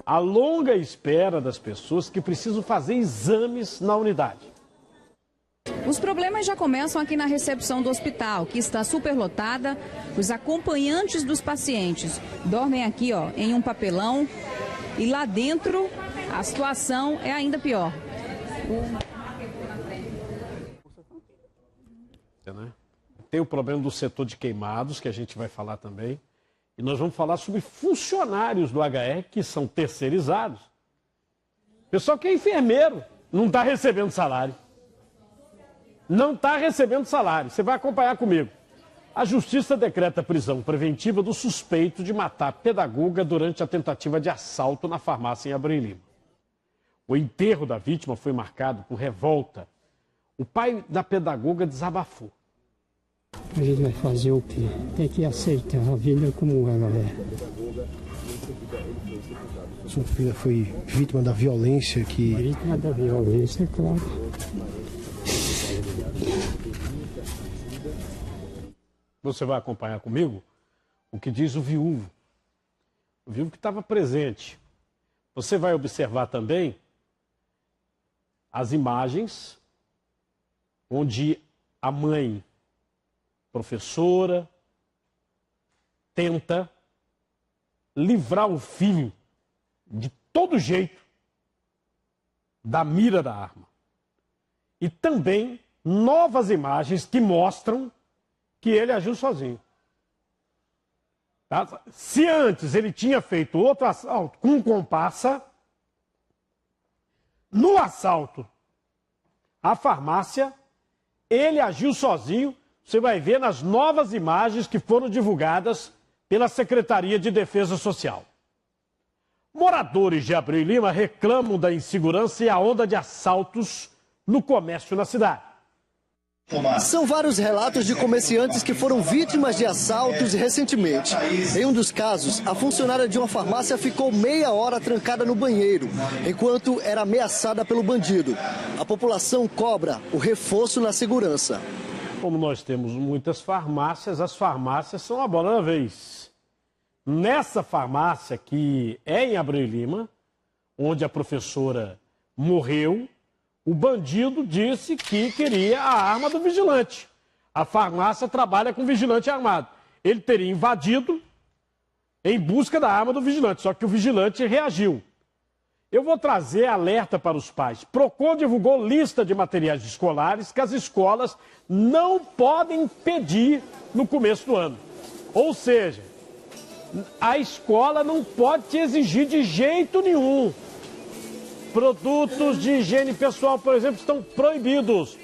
a longa espera das pessoas que precisam fazer exames na unidade. Os problemas já começam aqui na recepção do hospital, que está superlotada. Os acompanhantes dos pacientes dormem aqui, ó, em um papelão. E lá dentro, a situação é ainda pior. Tem o problema do setor de queimados, que a gente vai falar também. E nós vamos falar sobre funcionários do HR que são terceirizados. Pessoal que é enfermeiro, não está recebendo salário. Não está recebendo salário. Você vai acompanhar comigo. A Justiça decreta prisão preventiva do suspeito de matar pedagoga durante a tentativa de assalto na farmácia em Abreu Lima. O enterro da vítima foi marcado por revolta. O pai da pedagoga desabafou. A gente vai fazer o quê? Tem que aceitar a vida como ela é. Sua filha foi vítima da violência que... Vítima da violência, claro. Você vai acompanhar comigo o que diz o viúvo. O viúvo que estava presente. Você vai observar também as imagens onde a mãe, professora, tenta livrar o filho de todo jeito da mira da arma. E também novas imagens que mostram que ele agiu sozinho. Tá? Se antes ele tinha feito outro assalto com comparsa, no assalto à farmácia, ele agiu sozinho. Você vai ver nas novas imagens que foram divulgadas pela Secretaria de Defesa Social. Moradores de Abreu Lima reclamam da insegurança e a onda de assaltos no comércio na cidade. São vários relatos de comerciantes que foram vítimas de assaltos recentemente. Em um dos casos, a funcionária de uma farmácia ficou meia hora trancada no banheiro, enquanto era ameaçada pelo bandido. A população cobra o reforço na segurança. Como nós temos muitas farmácias, as farmácias são a bola da vez. Nessa farmácia, que é em Abreu Lima, onde a professora morreu, o bandido disse que queria a arma do vigilante. A farmácia trabalha com vigilante armado. Ele teria invadido em busca da arma do vigilante, só que o vigilante reagiu. Eu vou trazer alerta para os pais. Procon divulgou lista de materiais escolares que as escolas não podem pedir no começo do ano. Ou seja, a escola não pode te exigir de jeito nenhum. Produtos de higiene pessoal, por exemplo, estão proibidos.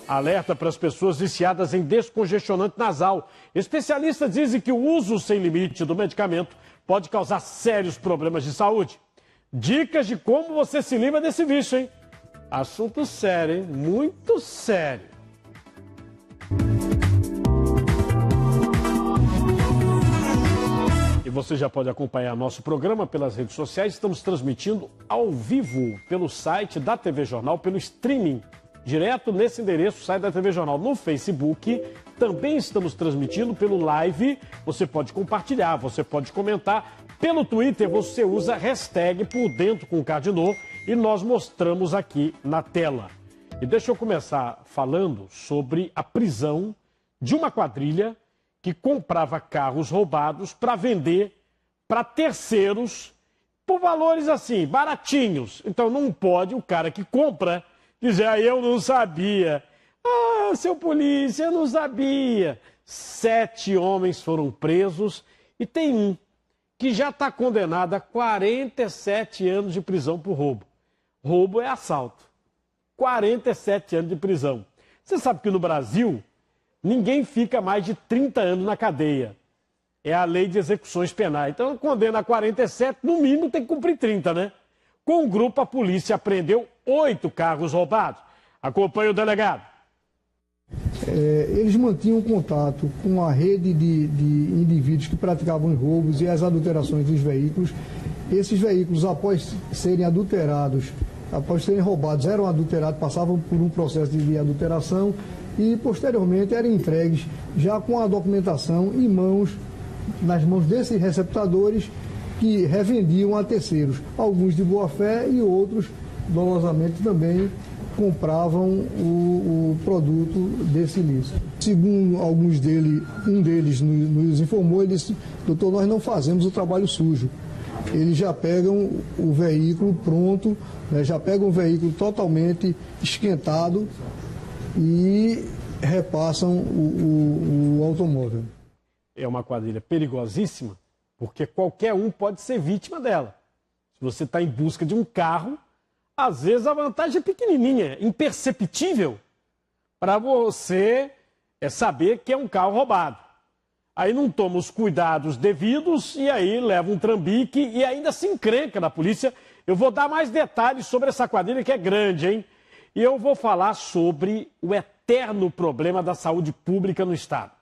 Alerta para as pessoas viciadas em descongestionante nasal. Especialistas dizem que o uso sem limite do medicamento pode causar sérios problemas de saúde. Dicas de como você se livra desse vício, hein? Assunto sério, hein? Muito sério. E você já pode acompanhar nosso programa pelas redes sociais. Estamos transmitindo ao vivo pelo site da TV Jornal, pelo streaming, direto nesse endereço, site da TV Jornal, no Facebook. Também estamos transmitindo pelo live. Você pode compartilhar, você pode comentar. Pelo Twitter, você usa hashtag Por Dentro com Cardinô e nós mostramos aqui na tela. E deixa eu começar falando sobre a prisão de uma quadrilha que comprava carros roubados para vender para terceiros por valores assim, baratinhos. Então não pode o cara que compra dizer, eu não sabia. Seu polícia, eu não sabia. 7 homens foram presos e tem um que já está condenado a 47 anos de prisão por roubo. Roubo é assalto. 47 anos de prisão. Você sabe que no Brasil, ninguém fica mais de 30 anos na cadeia. É a lei de execuções penais. Então, condena a 47, no mínimo tem que cumprir 30, né? Com o grupo, a polícia apreendeu 8 carros roubados. Acompanhe o delegado. Eles mantinham contato com a rede de indivíduos que praticavam os roubos e as adulterações dos veículos. Esses veículos, após serem adulterados, após serem roubados, eram adulterados, passavam por um processo de adulteração e, posteriormente, eram entregues já com a documentação nas mãos desses receptadores que revendiam a terceiros, alguns de boa fé e outros dolosamente também compravam o produto desse ilícito. Segundo alguns deles, um deles nos informou, ele disse: doutor, nós não fazemos o trabalho sujo. Eles já pegam o veículo pronto, né, já pegam o veículo totalmente esquentado e repassam o automóvel. É uma quadrilha perigosíssima, porque qualquer um pode ser vítima dela. Se você está em busca de um carro, às vezes a vantagem é pequenininha, imperceptível, para você saber que é um carro roubado. Aí não toma os cuidados devidos e aí leva um trambique e ainda se encrenca na polícia. Eu vou dar mais detalhes sobre essa quadrilha que é grande, hein? E eu vou falar sobre o eterno problema da saúde pública no estado.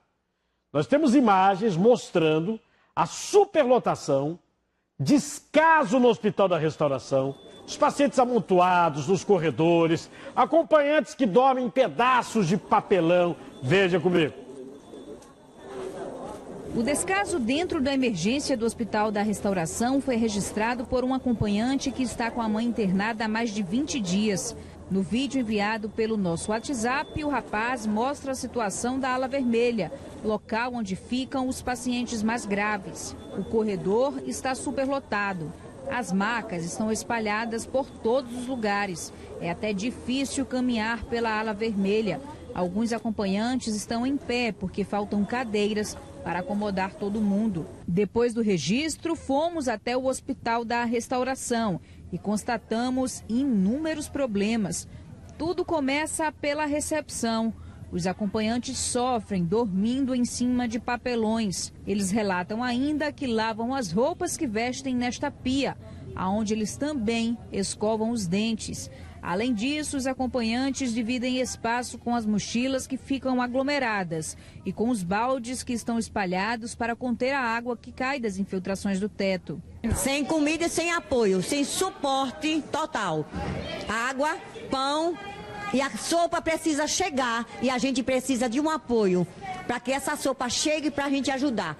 Nós temos imagens mostrando a superlotação, descaso no Hospital da Restauração, os pacientes amontoados nos corredores, acompanhantes que dormem em pedaços de papelão. Veja comigo. O descaso dentro da emergência do Hospital da Restauração foi registrado por um acompanhante que está com a mãe internada há mais de 20 dias. No vídeo enviado pelo nosso WhatsApp, o rapaz mostra a situação da ala vermelha, local onde ficam os pacientes mais graves. O corredor está superlotado. As macas estão espalhadas por todos os lugares. É até difícil caminhar pela ala vermelha. Alguns acompanhantes estão em pé porque faltam cadeiras para acomodar todo mundo. Depois do registro, fomos até o Hospital da Restauração e constatamos inúmeros problemas. Tudo começa pela recepção. Os acompanhantes sofrem dormindo em cima de papelões. Eles relatam ainda que lavam as roupas que vestem nesta pia, aonde eles também escovam os dentes. Além disso, os acompanhantes dividem espaço com as mochilas que ficam aglomeradas e com os baldes que estão espalhados para conter a água que cai das infiltrações do teto. Sem comida e sem apoio, sem suporte total. Água, pão e a sopa precisa chegar e a gente precisa de um apoio para que essa sopa chegue para a gente ajudar.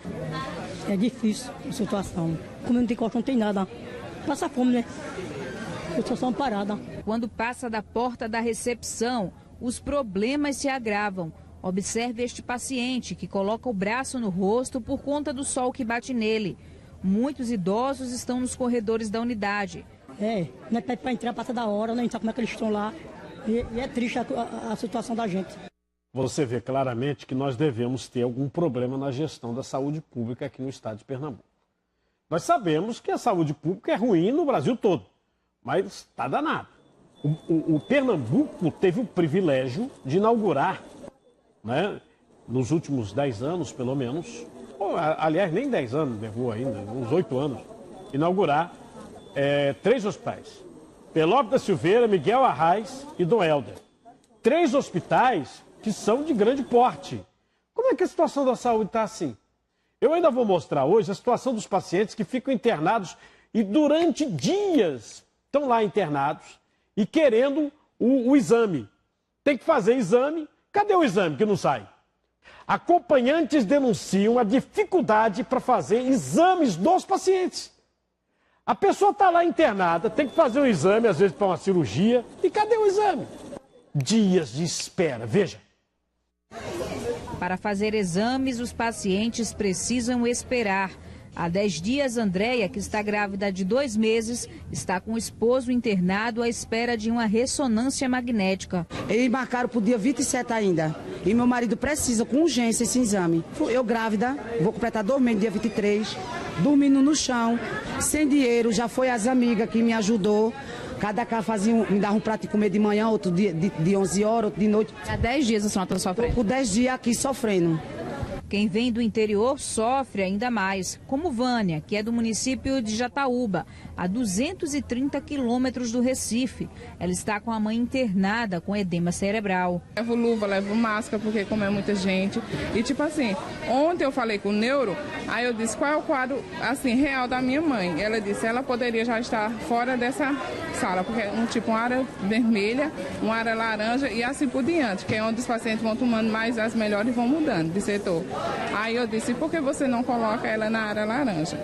É difícil a situação. Como não tem colchão, não tem nada. Passa fome, né? Situação parada. Quando passa da porta da recepção, os problemas se agravam. Observe este paciente que coloca o braço no rosto por conta do sol que bate nele. Muitos idosos estão nos corredores da unidade. Não é para entrar, passa da hora, não sabe como é que eles estão lá. E é triste a situação da gente. Você vê claramente que nós devemos ter algum problema na gestão da saúde pública aqui no estado de Pernambuco. Nós sabemos que a saúde pública é ruim no Brasil todo, mas está danado. O Pernambuco teve o privilégio de inaugurar, né, nos últimos 10 anos, pelo menos, aliás, nem 10 anos levou ainda, uns 8 anos, inaugurar 3 hospitais. Pelópio da Silveira, Miguel Arraes e Dom Helder. 3 hospitais que são de grande porte. Como é que a situação da saúde está assim? Eu ainda vou mostrar hoje a situação dos pacientes que ficam internados e durante dias estão lá internados e querendo o exame. Tem que fazer exame. Cadê o exame que não sai? Acompanhantes denunciam a dificuldade para fazer exames dos pacientes. A pessoa está lá internada, tem que fazer um exame, às vezes para uma cirurgia. E cadê o exame? Dias de espera, veja. Para fazer exames, os pacientes precisam esperar. Há 10 dias, Andréia, que está grávida de 2 meses, está com o esposo internado à espera de uma ressonância magnética. Eles marcaram para o dia 27 ainda. E meu marido precisa, com urgência, esse exame. Eu grávida, vou completar 2 meses, dia 23, dormindo no chão, sem dinheiro. Já foi as amigas que me ajudou. Cada casa me dava um prato de comer de manhã, outro de 11 horas, outro de noite. Há 10 dias a senhora está sofrendo? Por 10 dias aqui sofrendo. Quem vem do interior sofre ainda mais, como Vânia, que é do município de Jataúba, a 230 quilômetros do Recife. Ela está com a mãe internada com edema cerebral. Levo luva, levo máscara, porque como é muita gente. E tipo assim, ontem eu falei com o neuro, aí eu disse qual é o quadro assim, real da minha mãe. Ela disse ela poderia já estar fora dessa sala, porque é uma área vermelha, uma área laranja e assim por diante, que é onde os pacientes vão tomando mais as melhores e vão mudando de setor. Aí eu disse, por que você não coloca ela na área laranja?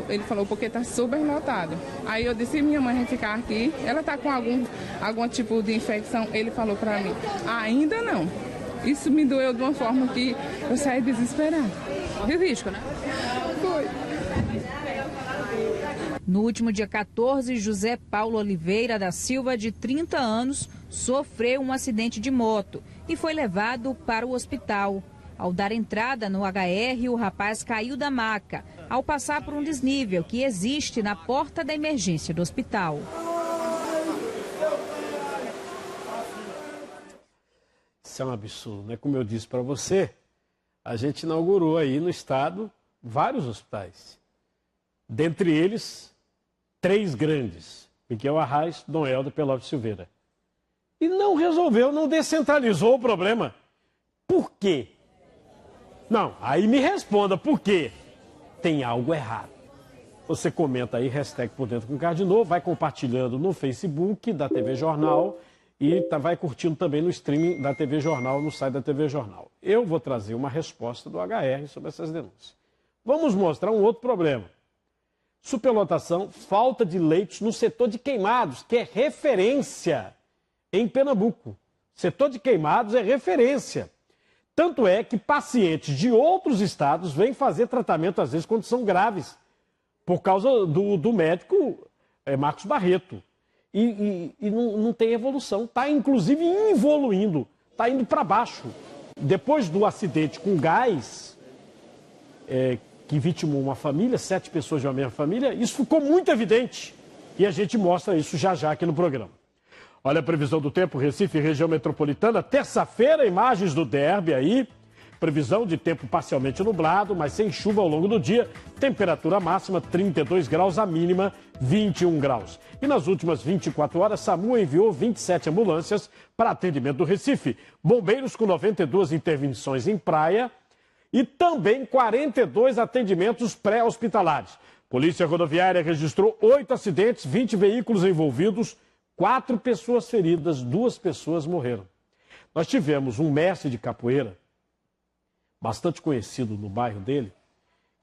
Ele falou, porque está super lotado. Aí eu disse, minha mãe vai ficar aqui, ela está com algum tipo de infecção? Ele falou para mim, ainda não. Isso me doeu de uma forma que eu saí desesperada. De risco, né? Foi. No último dia 14, José Paulo Oliveira da Silva, de 30 anos, sofreu um acidente de moto e foi levado para o hospital. Ao dar entrada no HR, o rapaz caiu da maca, ao passar por um desnível que existe na porta da emergência do hospital. Isso é um absurdo, né? Como eu disse para você, a gente inaugurou aí no estado vários hospitais. Dentre eles, 3 grandes, Miguel Arraes, Dom Helder, Pelópio Silveira. E não resolveu, não descentralizou o problema. Por quê? Não, aí me responda, por quê? Tem algo errado. Você comenta aí, hashtag Por Dentro com Cardinô, vai compartilhando no Facebook da TV Jornal e vai curtindo também no streaming da TV Jornal, no site da TV Jornal. Eu vou trazer uma resposta do HR sobre essas denúncias. Vamos mostrar um outro problema. Superlotação, falta de leitos no setor de queimados, que é referência em Pernambuco. Setor de queimados é referência. Tanto é que pacientes de outros estados vêm fazer tratamento, às vezes, quando são graves, por causa do médico Marcos Barreto. E não tem evolução. Está, inclusive, evoluindo. Está indo para baixo. Depois do acidente com gás, que vitimou uma família, 7 pessoas de uma mesma família, isso ficou muito evidente. E a gente mostra isso já aqui no programa. Olha a previsão do tempo, Recife, região metropolitana, terça-feira, imagens do derby aí, previsão de tempo parcialmente nublado, mas sem chuva ao longo do dia, temperatura máxima 32 graus, a mínima 21 graus. E nas últimas 24 horas, SAMU enviou 27 ambulâncias para atendimento do Recife, bombeiros com 92 intervenções em praia e também 42 atendimentos pré-hospitalares. Polícia Rodoviária registrou 8 acidentes, 20 veículos envolvidos, 4 pessoas feridas, 2 pessoas morreram. Nós tivemos um mestre de capoeira, bastante conhecido no bairro dele,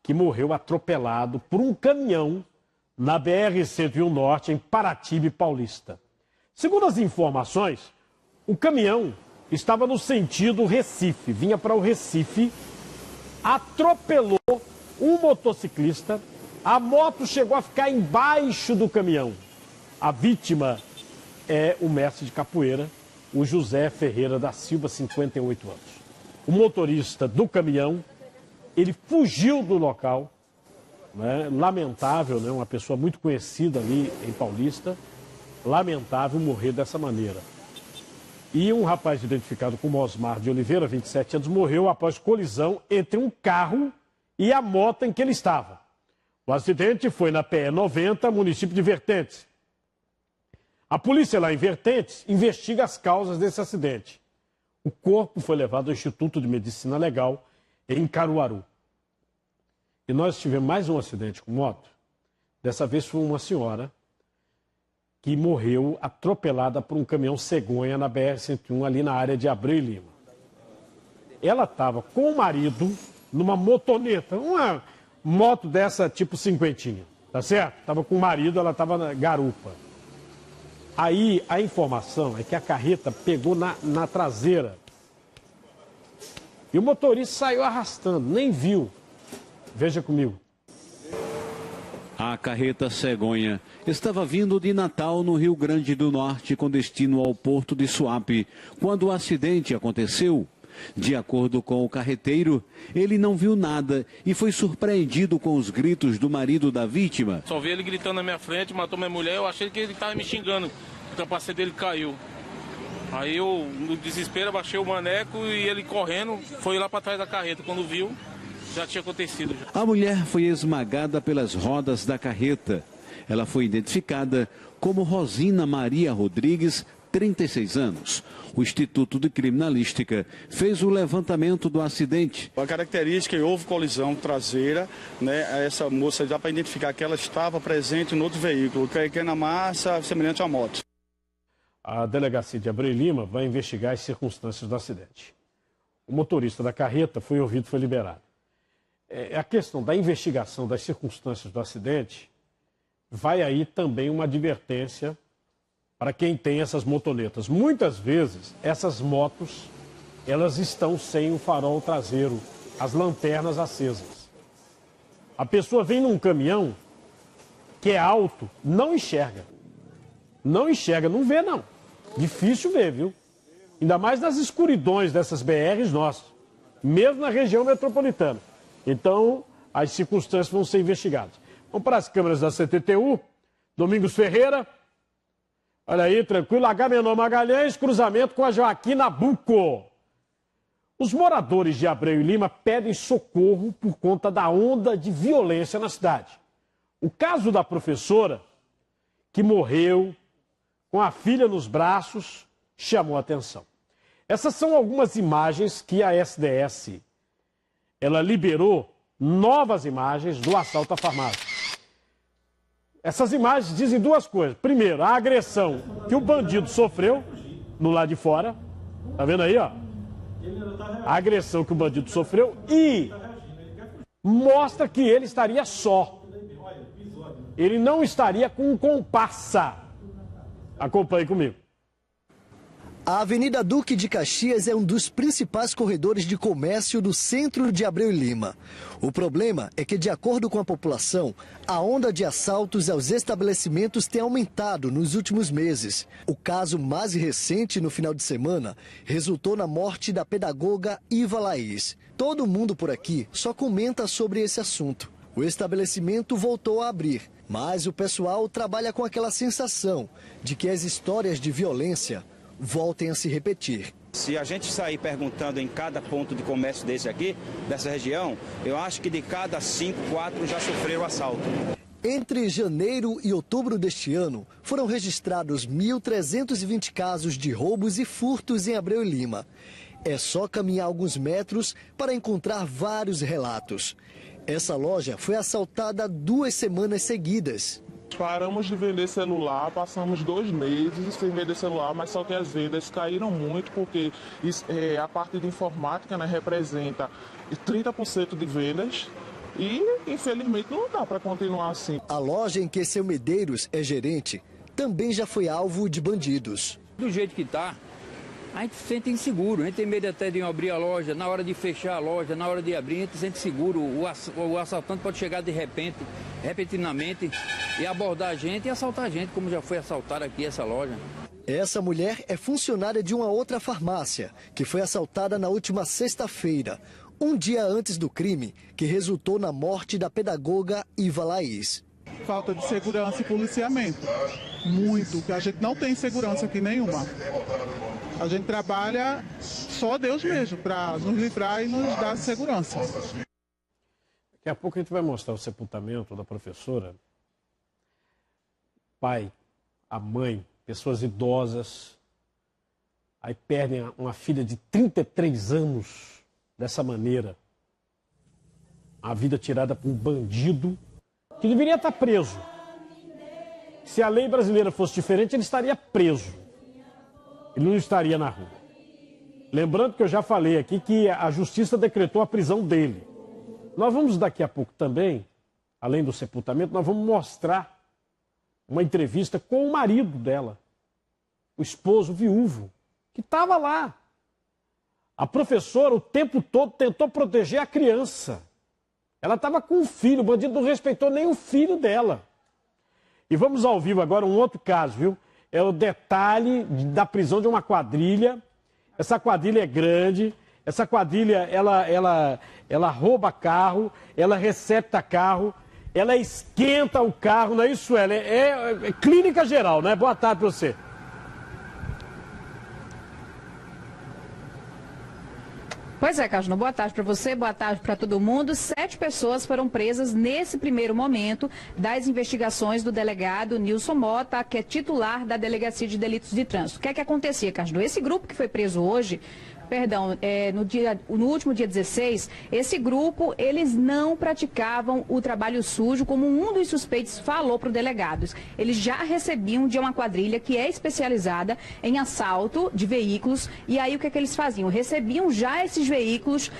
que morreu atropelado por um caminhão na BR-101 Norte, em Paratibe Paulista. Segundo as informações, o caminhão estava no sentido Recife, vinha para o Recife, atropelou um motociclista, a moto chegou a ficar embaixo do caminhão. A vítima é o mestre de capoeira, o José Ferreira da Silva, 58 anos. O motorista do caminhão, ele fugiu do local, né? Lamentável, né? Uma pessoa muito conhecida ali em Paulista, lamentável morrer dessa maneira. E um rapaz identificado como Osmar de Oliveira, 27 anos, morreu após colisão entre um carro e a moto em que ele estava. O acidente foi na PE 90, município de Vertentes. A polícia lá em Vertentes investiga as causas desse acidente. O corpo foi levado ao Instituto de Medicina Legal em Caruaru. E nós tivemos mais um acidente com moto. Dessa vez foi uma senhora que morreu atropelada por um caminhão cegonha na BR-101, ali na área de Abreu e Lima. Ela estava com o marido numa motoneta, uma moto dessa tipo cinquentinha, tá certo? Estava com o marido, ela estava na garupa. Aí a informação é que a carreta pegou na traseira. E o motorista saiu arrastando, nem viu. Veja comigo. A carreta cegonha estava vindo de Natal, no Rio Grande do Norte, com destino ao porto de Suape, quando o acidente aconteceu. De acordo com o carreteiro, ele não viu nada e foi surpreendido com os gritos do marido da vítima. Só vi ele gritando na minha frente, matou minha mulher, eu achei que ele estava me xingando, o capacete dele caiu. Aí eu, no desespero, abaixei o maneco e ele correndo, foi lá para trás da carreta. Quando viu, já tinha acontecido. A mulher foi esmagada pelas rodas da carreta. Ela foi identificada como Rosina Maria Rodrigues, 36 anos. O Instituto de Criminalística fez o levantamento do acidente. A característica é que houve colisão traseira, né? Essa moça dá para identificar que ela estava presente no outro veículo, que é na massa semelhante à moto. A delegacia de Abreu e Lima vai investigar as circunstâncias do acidente. o motorista da carreta foi ouvido, foi liberado. A questão da investigação das circunstâncias do acidente, vai aí também uma advertência para quem tem essas motonetas. Muitas vezes, essas motos, elas estão sem o farol traseiro, as lanternas acesas. A pessoa vem num caminhão que é alto, não enxerga. Não enxerga, não vê não. Difícil ver, viu? Ainda mais nas escuridões dessas BRs nossas, mesmo na região metropolitana. Então, as circunstâncias vão ser investigadas. Vamos para as câmeras da CTTU. Domingos Ferreira. Olha aí, tranquilo. Agamenon Magalhães, cruzamento com a Joaquim Nabuco. Os moradores de Abreu e Lima pedem socorro por conta da onda de violência na cidade. O caso da professora, que morreu com a filha nos braços, chamou a atenção. Essas são algumas imagens que a SDS, ela liberou novas imagens do assalto à farmácia. Essas imagens dizem duas coisas. Primeiro, a agressão que o bandido sofreu no lado de fora. Tá vendo aí, ó? A agressão que o bandido sofreu e mostra que ele estaria só. Ele não estaria com um comparsa. Acompanhe comigo. A Avenida Duque de Caxias é um dos principais corredores de comércio do centro de Abreu e Lima. O problema é que, de acordo com a população, a onda de assaltos aos estabelecimentos tem aumentado nos últimos meses. O caso mais recente, no final de semana, resultou na morte da pedagoga Iva Laís. Todo mundo por aqui só comenta sobre esse assunto. O estabelecimento voltou a abrir, mas o pessoal trabalha com aquela sensação de que as histórias de violência voltem a se repetir. Se a gente sair perguntando em cada ponto de comércio desse aqui, dessa região, eu acho que de cada 5, 4 já sofreram assalto. Entre janeiro e outubro deste ano, foram registrados 1.320 casos de roubos e furtos em Abreu e Lima. É só caminhar alguns metros para encontrar vários relatos. Essa loja foi assaltada 2 semanas seguidas. Paramos de vender celular, passamos 2 meses sem vender celular, mas só que as vendas caíram muito porque a parte de informática, né, representa 30% de vendas e, infelizmente, não dá para continuar assim. A loja em que seu Medeiros é gerente também já foi alvo de bandidos. Do jeito que está, a gente se sente inseguro, a gente tem medo até de abrir a loja, na hora de fechar a loja, na hora de abrir, a gente se sente seguro. O assaltante pode chegar de repente, repentinamente, e abordar a gente e assaltar a gente, como já foi assaltar aqui essa loja. Essa mulher é funcionária de uma outra farmácia, que foi assaltada na última sexta-feira, um dia antes do crime, que resultou na morte da pedagoga Iva Laís. Falta de segurança e policiamento. Muito, que a gente não tem segurança aqui nenhuma. A gente trabalha só Deus mesmo para nos livrar e nos dar segurança. Daqui a pouco a gente vai mostrar o sepultamento da professora. Pai, a mãe, pessoas idosas, aí perdem uma filha de 33 anos dessa maneira. A vida tirada por um bandido que deveria estar preso. Se a lei brasileira fosse diferente, ele estaria preso. Ele não estaria na rua. Lembrando que eu já falei aqui que a justiça decretou a prisão dele. Nós vamos daqui a pouco também, além do sepultamento, nós vamos mostrar uma entrevista com o marido dela, o esposo viúvo, que estava lá. A professora o tempo todo tentou proteger a criança. Ela estava com o filho, o bandido não respeitou nem o filho dela. E vamos ao vivo agora um outro caso, viu? É o detalhe da prisão de uma quadrilha. Essa quadrilha é grande, essa quadrilha ela rouba carro, ela recepta carro, ela esquenta o carro, não é isso? Ela é clínica geral, né? Boa tarde para você. Pois é, Cajuna, boa tarde para você, boa tarde para todo mundo. 7 pessoas foram presas nesse primeiro momento das investigações do delegado Nilson Mota, que é titular da Delegacia de Delitos de Trânsito. O que é que acontecia, Cajuna? Esse grupo que foi preso hoje Perdão, no último dia 16, esse grupo, eles não praticavam o trabalho sujo, como um dos suspeitos falou para os delegados. Eles já recebiam de uma quadrilha que é especializada em assalto de veículos, e aí o que eles faziam? Recebiam já esses veículos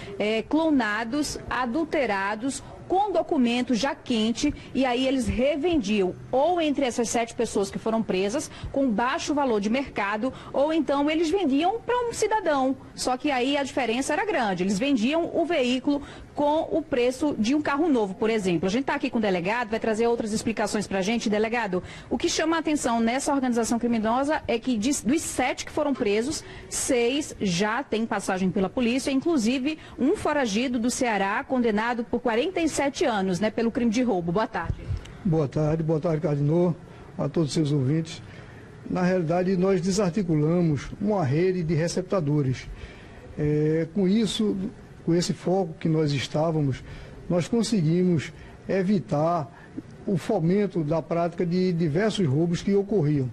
clonados, adulterados, com documento já quente, e aí eles revendiam, ou entre essas 7 pessoas que foram presas, com baixo valor de mercado, ou então eles vendiam para um cidadão. Só que aí a diferença era grande. Eles vendiam o veículo com o preço de um carro novo, por exemplo. A gente está aqui com o delegado, vai trazer outras explicações para a gente. Delegado, o que chama a atenção nessa organização criminosa é que dos 7 que foram presos, 6 já têm passagem pela polícia, inclusive um foragido do Ceará, condenado por 47 anos, né, pelo crime de roubo. Boa tarde. Boa tarde, Cardinô, a todos os seus ouvintes. Na realidade, nós desarticulamos uma rede de receptadores. Com isso, com esse foco que nós estávamos, nós conseguimos evitar o fomento da prática de diversos roubos que ocorriam,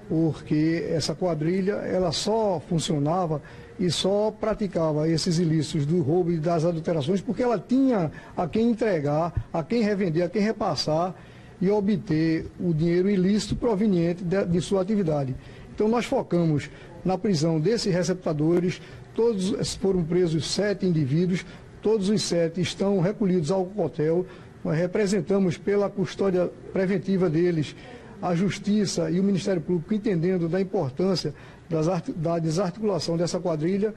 porque essa quadrilha ela só funcionava e só praticava esses ilícitos do roubo e das adulterações porque ela tinha a quem entregar, a quem revender, a quem repassar e obter o dinheiro ilícito proveniente de sua atividade. Então nós focamos na prisão desses receptadores. Todos foram presos 7 indivíduos, todos os 7 estão recolhidos ao hotel. Nós representamos pela custódia preventiva deles a Justiça e o Ministério Público, entendendo da importância da desarticulação dessa quadrilha.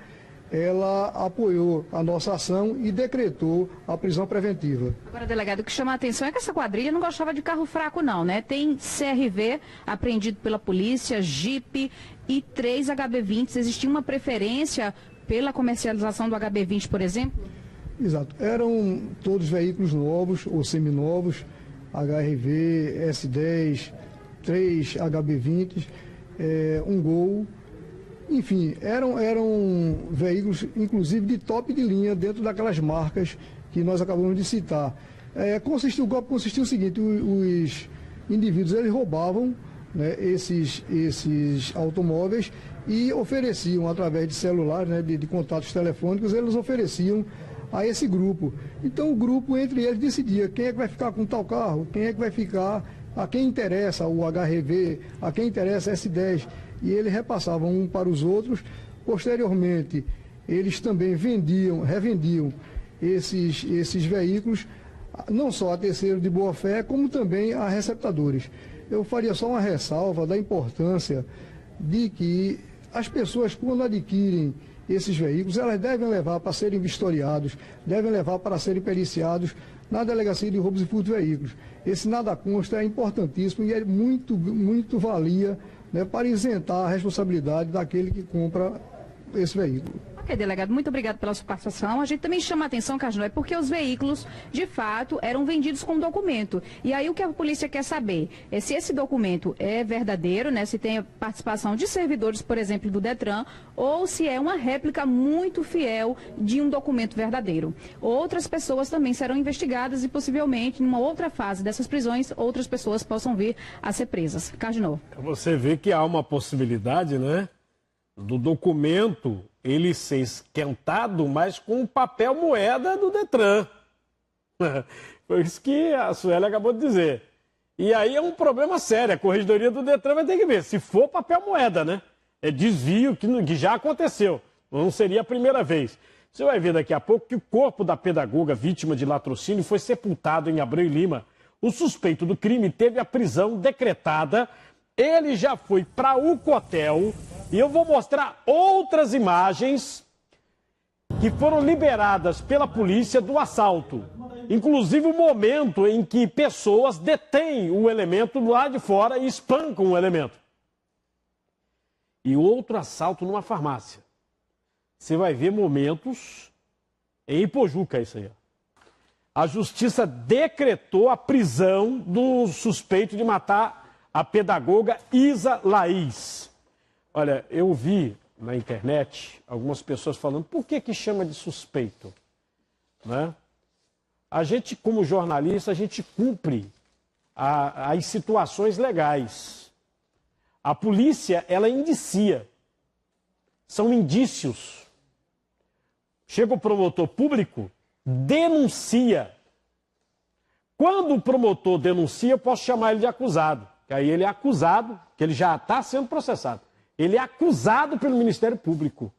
Ela apoiou a nossa ação e decretou a prisão preventiva. Agora, delegado, o que chama a atenção é que essa quadrilha não gostava de carro fraco, não, né? Tem CRV apreendido pela polícia, Jeep e 3 HB20. Existia uma preferência pela comercialização do HB20, por exemplo? Exato. Eram todos veículos novos ou seminovos, HRV, S10, 3 HB20, um Gol. Enfim, eram veículos, inclusive, de top de linha dentro daquelas marcas que nós acabamos de citar. O golpe consistia no seguinte: os indivíduos eles roubavam, né, esses automóveis e ofereciam, através de celulares, né, de contatos telefônicos, eles ofereciam a esse grupo. Então o grupo, entre eles, decidia quem é que vai ficar com tal carro, quem é que vai ficar, a quem interessa o HRV, a quem interessa S10. E eles repassavam um para os outros. Posteriormente, eles também revendiam esses veículos, não só a terceiros de boa-fé, como também a receptadores. Eu faria só uma ressalva da importância de que as pessoas, quando adquirem esses veículos, elas devem levar para serem vistoriados, devem levar para serem periciados na Delegacia de Roubos e Furtos de Veículos. Esse nada consta é importantíssimo e é muito valia, né, para isentar a responsabilidade daquele que compra esse veículo. Ok, delegado, muito obrigado pela sua participação. A gente também chama a atenção, Cardinô, porque os veículos, de fato, eram vendidos com documento. E aí o que a polícia quer saber é se esse documento é verdadeiro, né, se tem a participação de servidores, por exemplo, do Detran, ou se é uma réplica muito fiel de um documento verdadeiro. Outras pessoas também serão investigadas e, possivelmente, numa outra fase dessas prisões, outras pessoas possam vir a ser presas. Cardinô. Você vê que há uma possibilidade, né, do documento ele ser esquentado, mas com papel moeda do Detran. Foi isso que a Sueli acabou de dizer. E aí é um problema sério. A Corregedoria do Detran vai ter que ver. Se for papel moeda, né? É desvio que já aconteceu. Não seria a primeira vez. Você vai ver daqui a pouco que o corpo da pedagoga vítima de latrocínio foi sepultado em Abreu e Lima. O suspeito do crime teve a prisão decretada. Ele já foi para o hotel. E eu vou mostrar outras imagens que foram liberadas pela polícia do assalto. Inclusive o momento em que pessoas detêm o elemento lá de fora e espancam o elemento. E outro assalto numa farmácia. Você vai ver momentos em Ipojuca, isso aí. A justiça decretou a prisão do suspeito de matar a pedagoga Isa Laís. Olha, eu vi na internet algumas pessoas falando, por que chama de suspeito? Né? A gente, como jornalista, a gente cumpre as situações legais. A polícia, ela indicia. São indícios. chega o promotor público, denuncia. Quando o promotor denuncia, eu posso chamar ele de acusado. Que aí ele é acusado, que ele já está sendo processado. Ele é acusado pelo Ministério Público.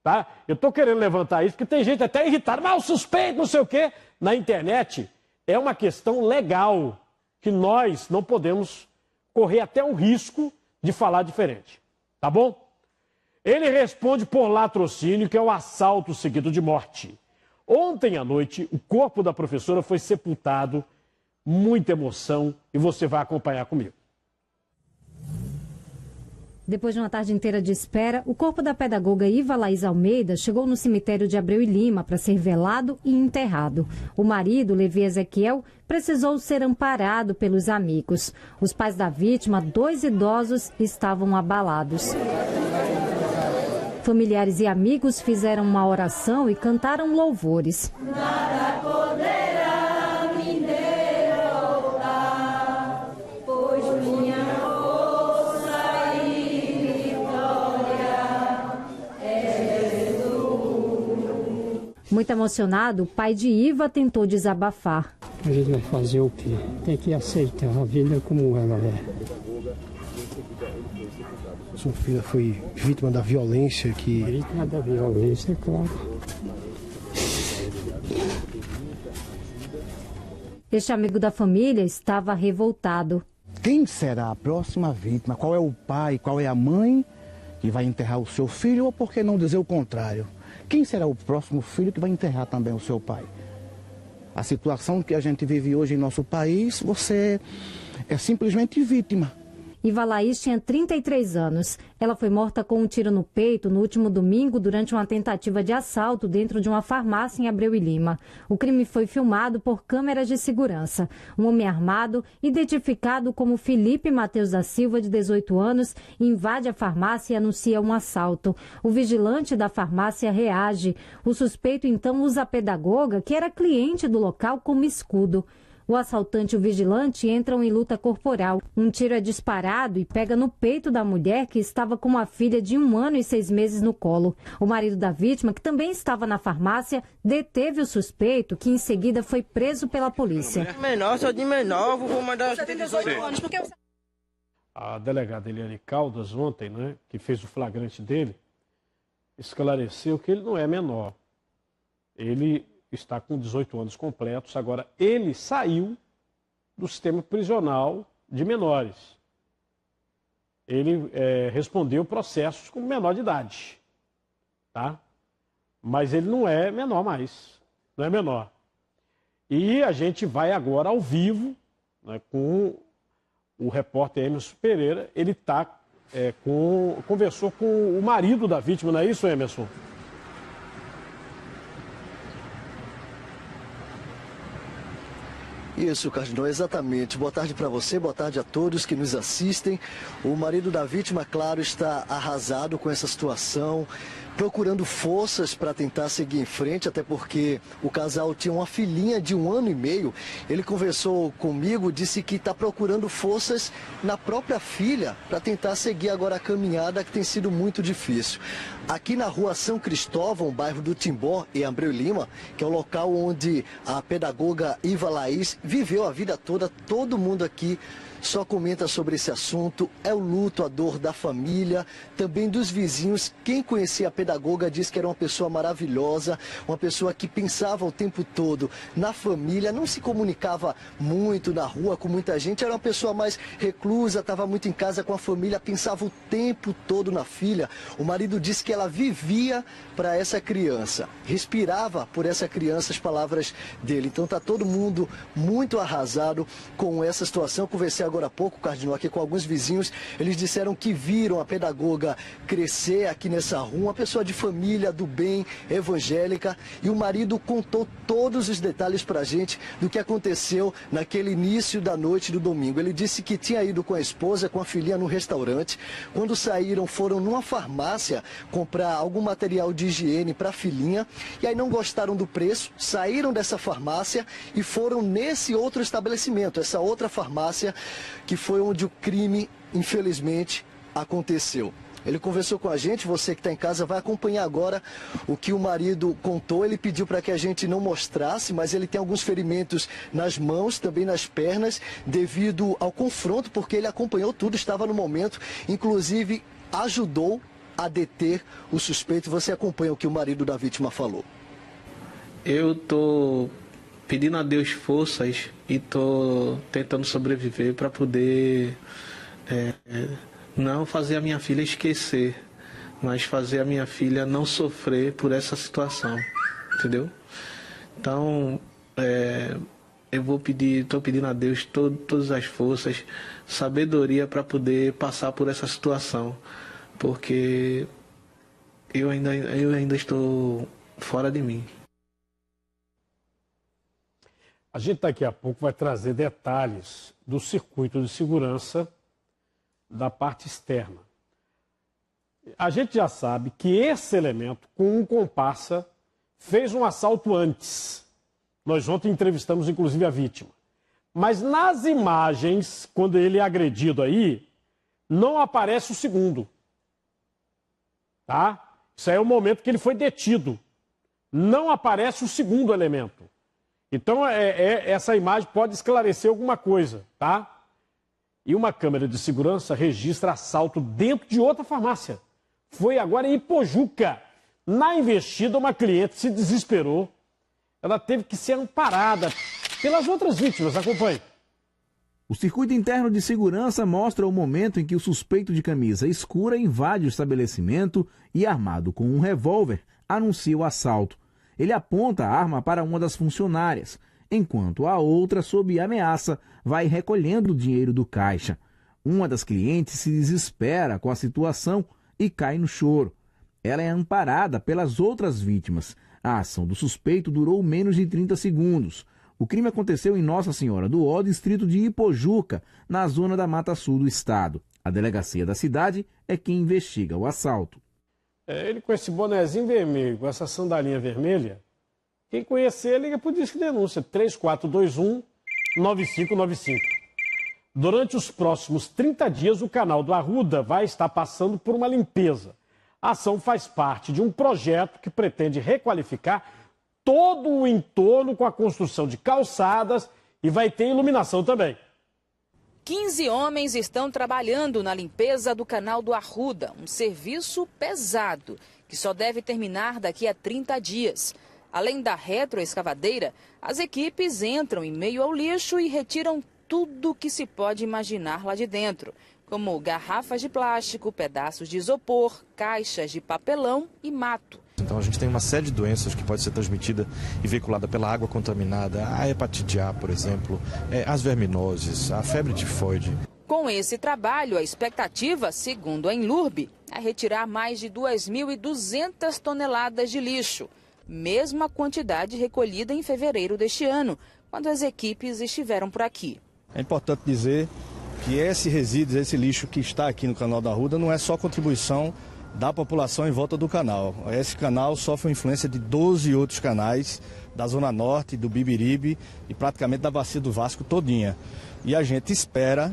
Tá? Eu estou querendo levantar isso, porque tem gente até irritada. Mas o suspeito, não sei o quê. Na internet, é uma questão legal, que nós não podemos correr até o risco de falar diferente. Tá bom? Ele responde por latrocínio, que é o assalto seguido de morte. Ontem à noite, o corpo da professora foi sepultado. Muita emoção, e você vai acompanhar comigo. Depois de uma tarde inteira de espera, o corpo da pedagoga Iva Laís Almeida chegou no cemitério de Abreu e Lima para ser velado e enterrado. O marido, Levi Ezequiel, precisou ser amparado pelos amigos. Os pais da vítima, 2 idosos, estavam abalados. Familiares e amigos fizeram uma oração e cantaram louvores. Nada poderá me derrotar, pois minha força e vitória é Jesus. Muito emocionado, o pai de Iva tentou desabafar. A gente vai fazer o quê? Tem que aceitar a vida como ela é. Sua filha foi vítima da violência que... Vítima da violência, claro. Este amigo da família estava revoltado. Quem será a próxima vítima? Qual é o pai, qual é a mãe que vai enterrar o seu filho? Ou por que não dizer o contrário? Quem será o próximo filho que vai enterrar também o seu pai? A situação que a gente vive hoje em nosso país, você é simplesmente vítima. Iva Laís tinha 33 anos. Ela foi morta com um tiro no peito no último domingo durante uma tentativa de assalto dentro de uma farmácia em Abreu e Lima. O crime foi filmado por câmeras de segurança. Um homem armado, identificado como Felipe Mateus da Silva, de 18 anos, invade a farmácia e anuncia um assalto. O vigilante da farmácia reage. O suspeito então usa a pedagoga, que era cliente do local, como escudo. O assaltante e o vigilante entram em luta corporal. Um tiro é disparado e pega no peito da mulher, que estava com uma filha de 1 ano e 6 meses no colo. O marido da vítima, que também estava na farmácia, deteve o suspeito, que em seguida foi preso pela polícia. Sou de menor, vou mandar... Você tem 18 anos, por que você... A delegada Eliane Caldas, ontem, né, que fez o flagrante dele, esclareceu que ele não é menor. Ele está com 18 anos completos. Agora, ele saiu do sistema prisional de menores. Ele respondeu processos como menor de idade, tá? Mas ele não é menor mais, não é menor. E a gente vai agora ao vivo, né, com o repórter Emerson Pereira. Ele conversou com o marido da vítima, não é isso, Emerson? Isso, Cardinal, exatamente. Boa tarde para você, boa tarde a todos que nos assistem. O marido da vítima, claro, está arrasado com essa situação, procurando forças para tentar seguir em frente, até porque o casal tinha uma filhinha de 1 ano e meio. Ele conversou comigo, disse que está procurando forças na própria filha para tentar seguir agora a caminhada, que tem sido muito difícil. Aqui na rua São Cristóvão, bairro do Timbó, em Abreu e Lima, que é o local onde a pedagoga Iva Laís viveu a vida toda, todo mundo aqui só comenta sobre esse assunto. É o luto, a dor da família, também dos vizinhos. Quem conhecia a pedagoga diz que era uma pessoa maravilhosa, uma pessoa que pensava o tempo todo na família, não se comunicava muito na rua com muita gente, era uma pessoa mais reclusa, estava muito em casa com a família, pensava o tempo todo na filha. O marido disse que ela vivia para essa criança, respirava por essa criança, as palavras dele. Então está todo mundo muito arrasado com essa situação. Eu conversei agora há pouco, Cardinal, aqui com alguns vizinhos. Eles disseram que viram a pedagoga crescer aqui nessa rua, uma pessoa de família, do bem, evangélica, e o marido contou todos os detalhes pra gente do que aconteceu naquele início da noite do domingo. Ele disse que tinha ido com a esposa, com a filhinha no restaurante. Quando saíram, foram numa farmácia comprar algum material de higiene para a filhinha, e aí não gostaram do preço, saíram dessa farmácia e foram nesse outro estabelecimento, essa outra farmácia, que foi onde o crime, infelizmente, aconteceu. Ele conversou com a gente, você que está em casa vai acompanhar agora o que o marido contou. Ele pediu para que a gente não mostrasse, mas ele tem alguns ferimentos nas mãos, também nas pernas, devido ao confronto, porque ele acompanhou tudo, estava no momento, inclusive ajudou a deter o suspeito. Você acompanha o que o marido da vítima falou. Eu tô pedindo a Deus forças e tô tentando sobreviver para poder não fazer a minha filha esquecer, mas fazer a minha filha não sofrer por essa situação, entendeu? Então, estou pedindo a Deus todas as forças, sabedoria para poder passar por essa situação, porque eu ainda estou fora de mim. A gente daqui a pouco vai trazer detalhes do circuito de segurança da parte externa. A gente já sabe que esse elemento, com um comparsa, fez um assalto antes. Nós ontem entrevistamos, inclusive, a vítima. Mas nas imagens, quando ele é agredido aí, não aparece o segundo. Tá? Isso aí é o momento que ele foi detido. Não aparece o segundo elemento. Então, essa imagem pode esclarecer alguma coisa, tá? E uma câmera de segurança registra assalto dentro de outra farmácia. Foi agora em Ipojuca. Na investida, uma cliente se desesperou. Ela teve que ser amparada pelas outras vítimas. Acompanhe. O circuito interno de segurança mostra o momento em que o suspeito de camisa escura invade o estabelecimento e, armado com um revólver, anuncia o assalto. Ele aponta a arma para uma das funcionárias, enquanto a outra, sob ameaça, vai recolhendo o dinheiro do caixa. Uma das clientes se desespera com a situação e cai no choro. Ela é amparada pelas outras vítimas. A ação do suspeito durou menos de 30 segundos. O crime aconteceu em Nossa Senhora do Ó, distrito de Ipojuca, na zona da Mata Sul do estado. A delegacia da cidade é quem investiga o assalto. Ele com esse bonezinho vermelho, com essa sandalinha vermelha, quem conhecer, liga para o Disque Denúncia, 3421-9595. Durante os próximos 30 dias, o canal do Arruda vai estar passando por uma limpeza. A ação faz parte de um projeto que pretende requalificar todo o entorno com a construção de calçadas e vai ter iluminação também. 15 homens estão trabalhando na limpeza do canal do Arruda, um serviço pesado, que só deve terminar daqui a 30 dias. Além da retroescavadeira, as equipes entram em meio ao lixo e retiram tudo que se pode imaginar lá de dentro, como garrafas de plástico, pedaços de isopor, caixas de papelão e mato. Então a gente tem uma série de doenças que pode ser transmitida e veiculada pela água contaminada, a hepatite A, por exemplo, as verminoses, a febre tifoide. Com esse trabalho, a expectativa, segundo a Enlurb, é retirar mais de 2.200 toneladas de lixo, mesma quantidade recolhida em fevereiro deste ano, quando as equipes estiveram por aqui. É importante dizer que esse resíduo, esse lixo que está aqui no canal da Arruda não é só contribuição da população em volta do canal. Esse canal sofre a influência de 12 outros canais da Zona Norte, do Bibiribe e praticamente da Bacia do Vasco todinha. E a gente espera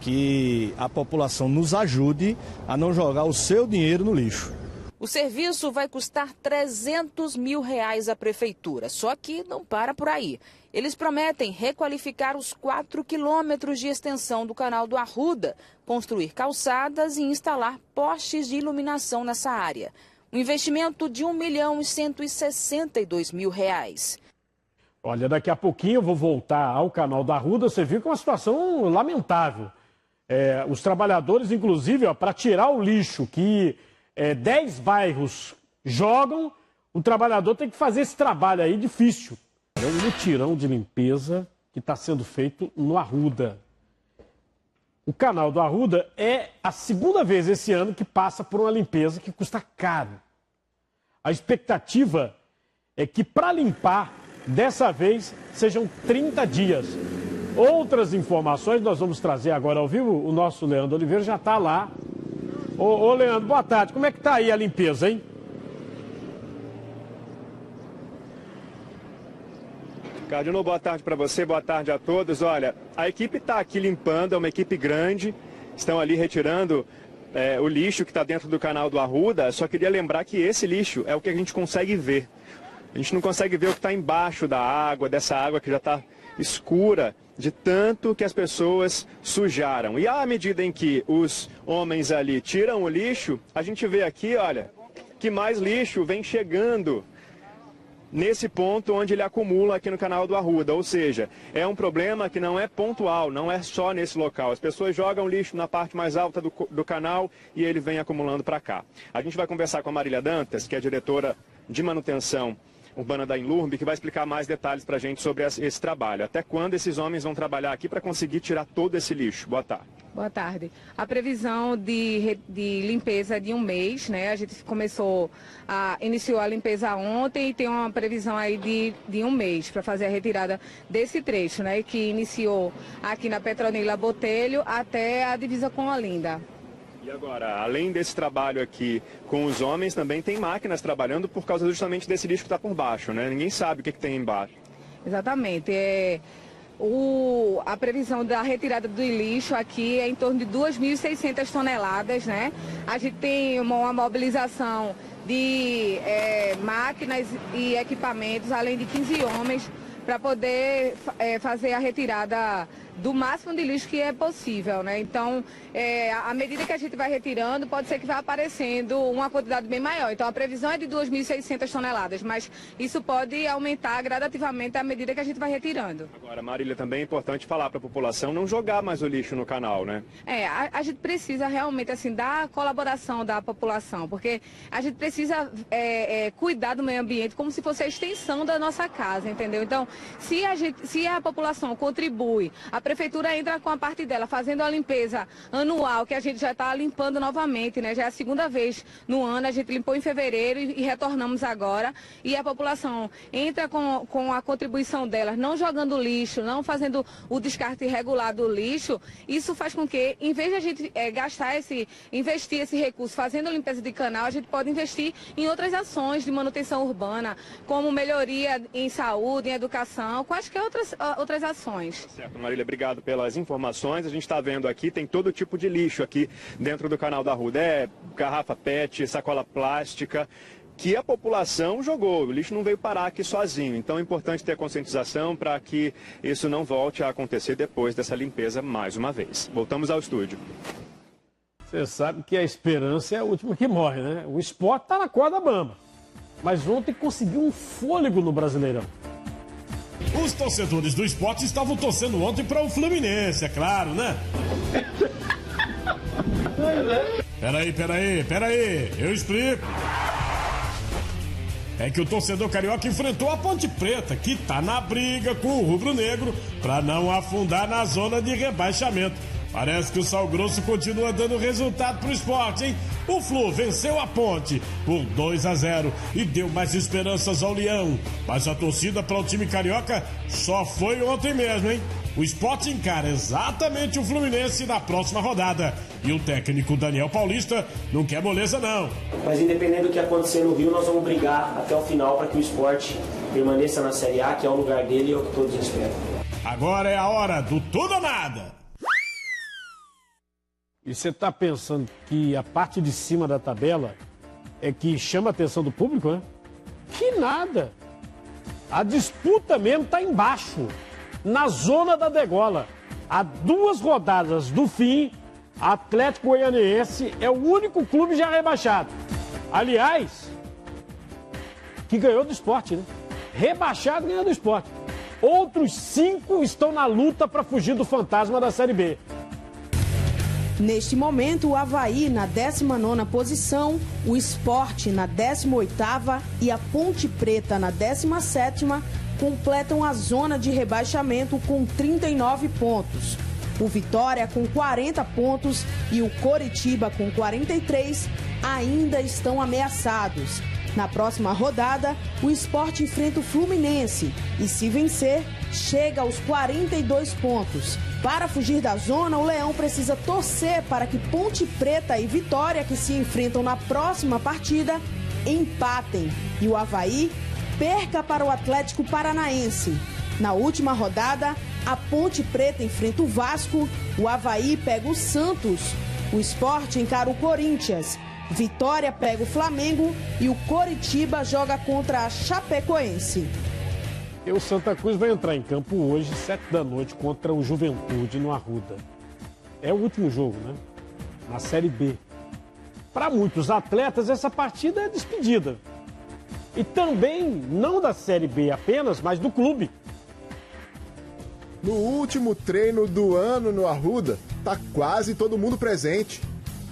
que a população nos ajude a não jogar o seu dinheiro no lixo. O serviço vai custar R$300 mil à prefeitura, só que não para por aí. Eles prometem requalificar os 4 quilômetros de extensão do canal do Arruda, construir calçadas e instalar postes de iluminação nessa área. Um investimento de R$1.162.000. Olha, daqui a pouquinho eu vou voltar ao canal da Arruda. Você viu que é uma situação lamentável. Os trabalhadores, inclusive, para tirar o lixo que 10 bairros jogam, o trabalhador tem que fazer esse trabalho aí difícil. É um mutirão de limpeza que está sendo feito no Arruda. O canal do Arruda é a segunda vez esse ano que passa por uma limpeza que custa caro. A expectativa é que para limpar, dessa vez, sejam 30 dias. Outras informações nós vamos trazer agora ao vivo. O nosso Leandro Oliveira já está lá. Ô Leandro, boa tarde. Como é que está aí a limpeza, hein? Cardinal, boa tarde para você, boa tarde a todos. Olha, a equipe está aqui limpando, é uma equipe grande, estão ali retirando o lixo que está dentro do canal do Arruda, só queria lembrar que esse lixo é o que a gente consegue ver. A gente não consegue ver o que está embaixo da água, dessa água que já está escura, de tanto que as pessoas sujaram. E à medida em que os homens ali tiram o lixo, a gente vê aqui, olha, que mais lixo vem chegando nesse ponto onde ele acumula aqui no canal do Arruda. Ou seja, é um problema que não é pontual, não é só nesse local. As pessoas jogam lixo na parte mais alta do canal e ele vem acumulando para cá. A gente vai conversar com a Marília Dantas, que é diretora de manutenção urbana da Inlurb, que vai explicar mais detalhes para a gente sobre esse trabalho. Até quando esses homens vão trabalhar aqui para conseguir tirar todo esse lixo? Boa tarde. Boa tarde. A previsão de limpeza é de 1 mês, né? A gente iniciou a limpeza ontem e tem uma previsão aí de 1 mês para fazer a retirada desse trecho, né? Que iniciou aqui na Petronila Botelho até a divisa com Olinda. E agora, além desse trabalho aqui com os homens, também tem máquinas trabalhando por causa justamente desse lixo que está por baixo, né? Ninguém sabe o que tem embaixo. Exatamente. A previsão da retirada do lixo aqui é em torno de 2.600 toneladas, né? A gente tem uma mobilização de máquinas e equipamentos, além de 15 homens, para poder fazer a retirada do máximo de lixo que é possível, né? Então, à medida que a gente vai retirando, pode ser que vá aparecendo uma quantidade bem maior. Então, a previsão é de 2.600 toneladas, mas isso pode aumentar gradativamente à medida que a gente vai retirando. Agora, Marília, também é importante falar para a população não jogar mais o lixo no canal, né? A gente precisa realmente, assim, da colaboração da população, porque a gente precisa cuidar do meio ambiente como se fosse a extensão da nossa casa, entendeu? Então, se a população contribui, a prefeitura entra com a parte dela, fazendo a limpeza anual, que a gente já está limpando novamente, né? Já é a 2ª vez no ano, a gente limpou em fevereiro e retornamos agora. E a população entra com a contribuição dela, não jogando lixo, não fazendo o descarte irregular do lixo. Isso faz com que, em vez de a gente investir esse recurso fazendo limpeza de canal, a gente pode investir em outras ações de manutenção urbana, como melhoria em saúde, em educação, quaisquer outras ações. Certo, Marília, obrigado pelas informações. A gente está vendo aqui, tem todo tipo de lixo aqui dentro do canal da Arruda. Garrafa PET, sacola plástica, que a população jogou. O lixo não veio parar aqui sozinho. Então é importante ter conscientização para que isso não volte a acontecer depois dessa limpeza mais uma vez. Voltamos ao estúdio. Você sabe que a esperança é a última que morre, né? O Sport está na corda bamba. Mas ontem conseguiu um fôlego no Brasileirão. Os torcedores do Sport estavam torcendo ontem para o Fluminense, é claro, né? Peraí, eu explico. É que o torcedor carioca enfrentou a Ponte Preta, que tá na briga com o rubro-negro para não afundar na zona de rebaixamento. Parece que o Sal Grosso continua dando resultado pro Sport, hein? O Flu venceu a Ponte por 2-0 e deu mais esperanças ao Leão. Mas a torcida para o time carioca só foi ontem mesmo, hein? O Sport encara exatamente o Fluminense na próxima rodada. E o técnico Daniel Paulista não quer moleza, não. Mas independente do que acontecer no Rio, nós vamos brigar até o final para que o Sport permaneça na Série A, que é o lugar dele e é o que todos esperam. Agora é a hora do tudo ou nada. E você está pensando que a parte de cima da tabela é que chama a atenção do público, né? Que nada. A disputa mesmo está embaixo, na zona da degola. Há 2 rodadas do fim, Atlético Goianiense é o único clube já rebaixado. Aliás, que ganhou do Sport, né? Rebaixado ganhou do Sport. Outros 5 estão na luta para fugir do fantasma da Série B. Neste momento, o Avaí na 19ª posição, o Sport na 18ª e a Ponte Preta na 17ª completam a zona de rebaixamento com 39 pontos. O Vitória com 40 pontos e o Coritiba com 43 ainda estão ameaçados. Na próxima rodada, o Sport enfrenta o Fluminense e, se vencer, chega aos 42 pontos. Para fugir da zona, o Leão precisa torcer para que Ponte Preta e Vitória, que se enfrentam na próxima partida, empatem e o Avaí perca para o Atlético Paranaense. Na última rodada, a Ponte Preta enfrenta o Vasco, o Avaí pega o Santos, O Sport encara o Corinthians. Vitória pega o Flamengo e o Coritiba joga contra a Chapecoense. E o Santa Cruz vai entrar em campo hoje, 7 da noite, contra o Juventude no Arruda. É o último jogo, né? Na Série B. Para muitos atletas, essa partida é despedida. E também, não da Série B apenas, mas do clube. No último treino do ano no Arruda, tá quase todo mundo presente.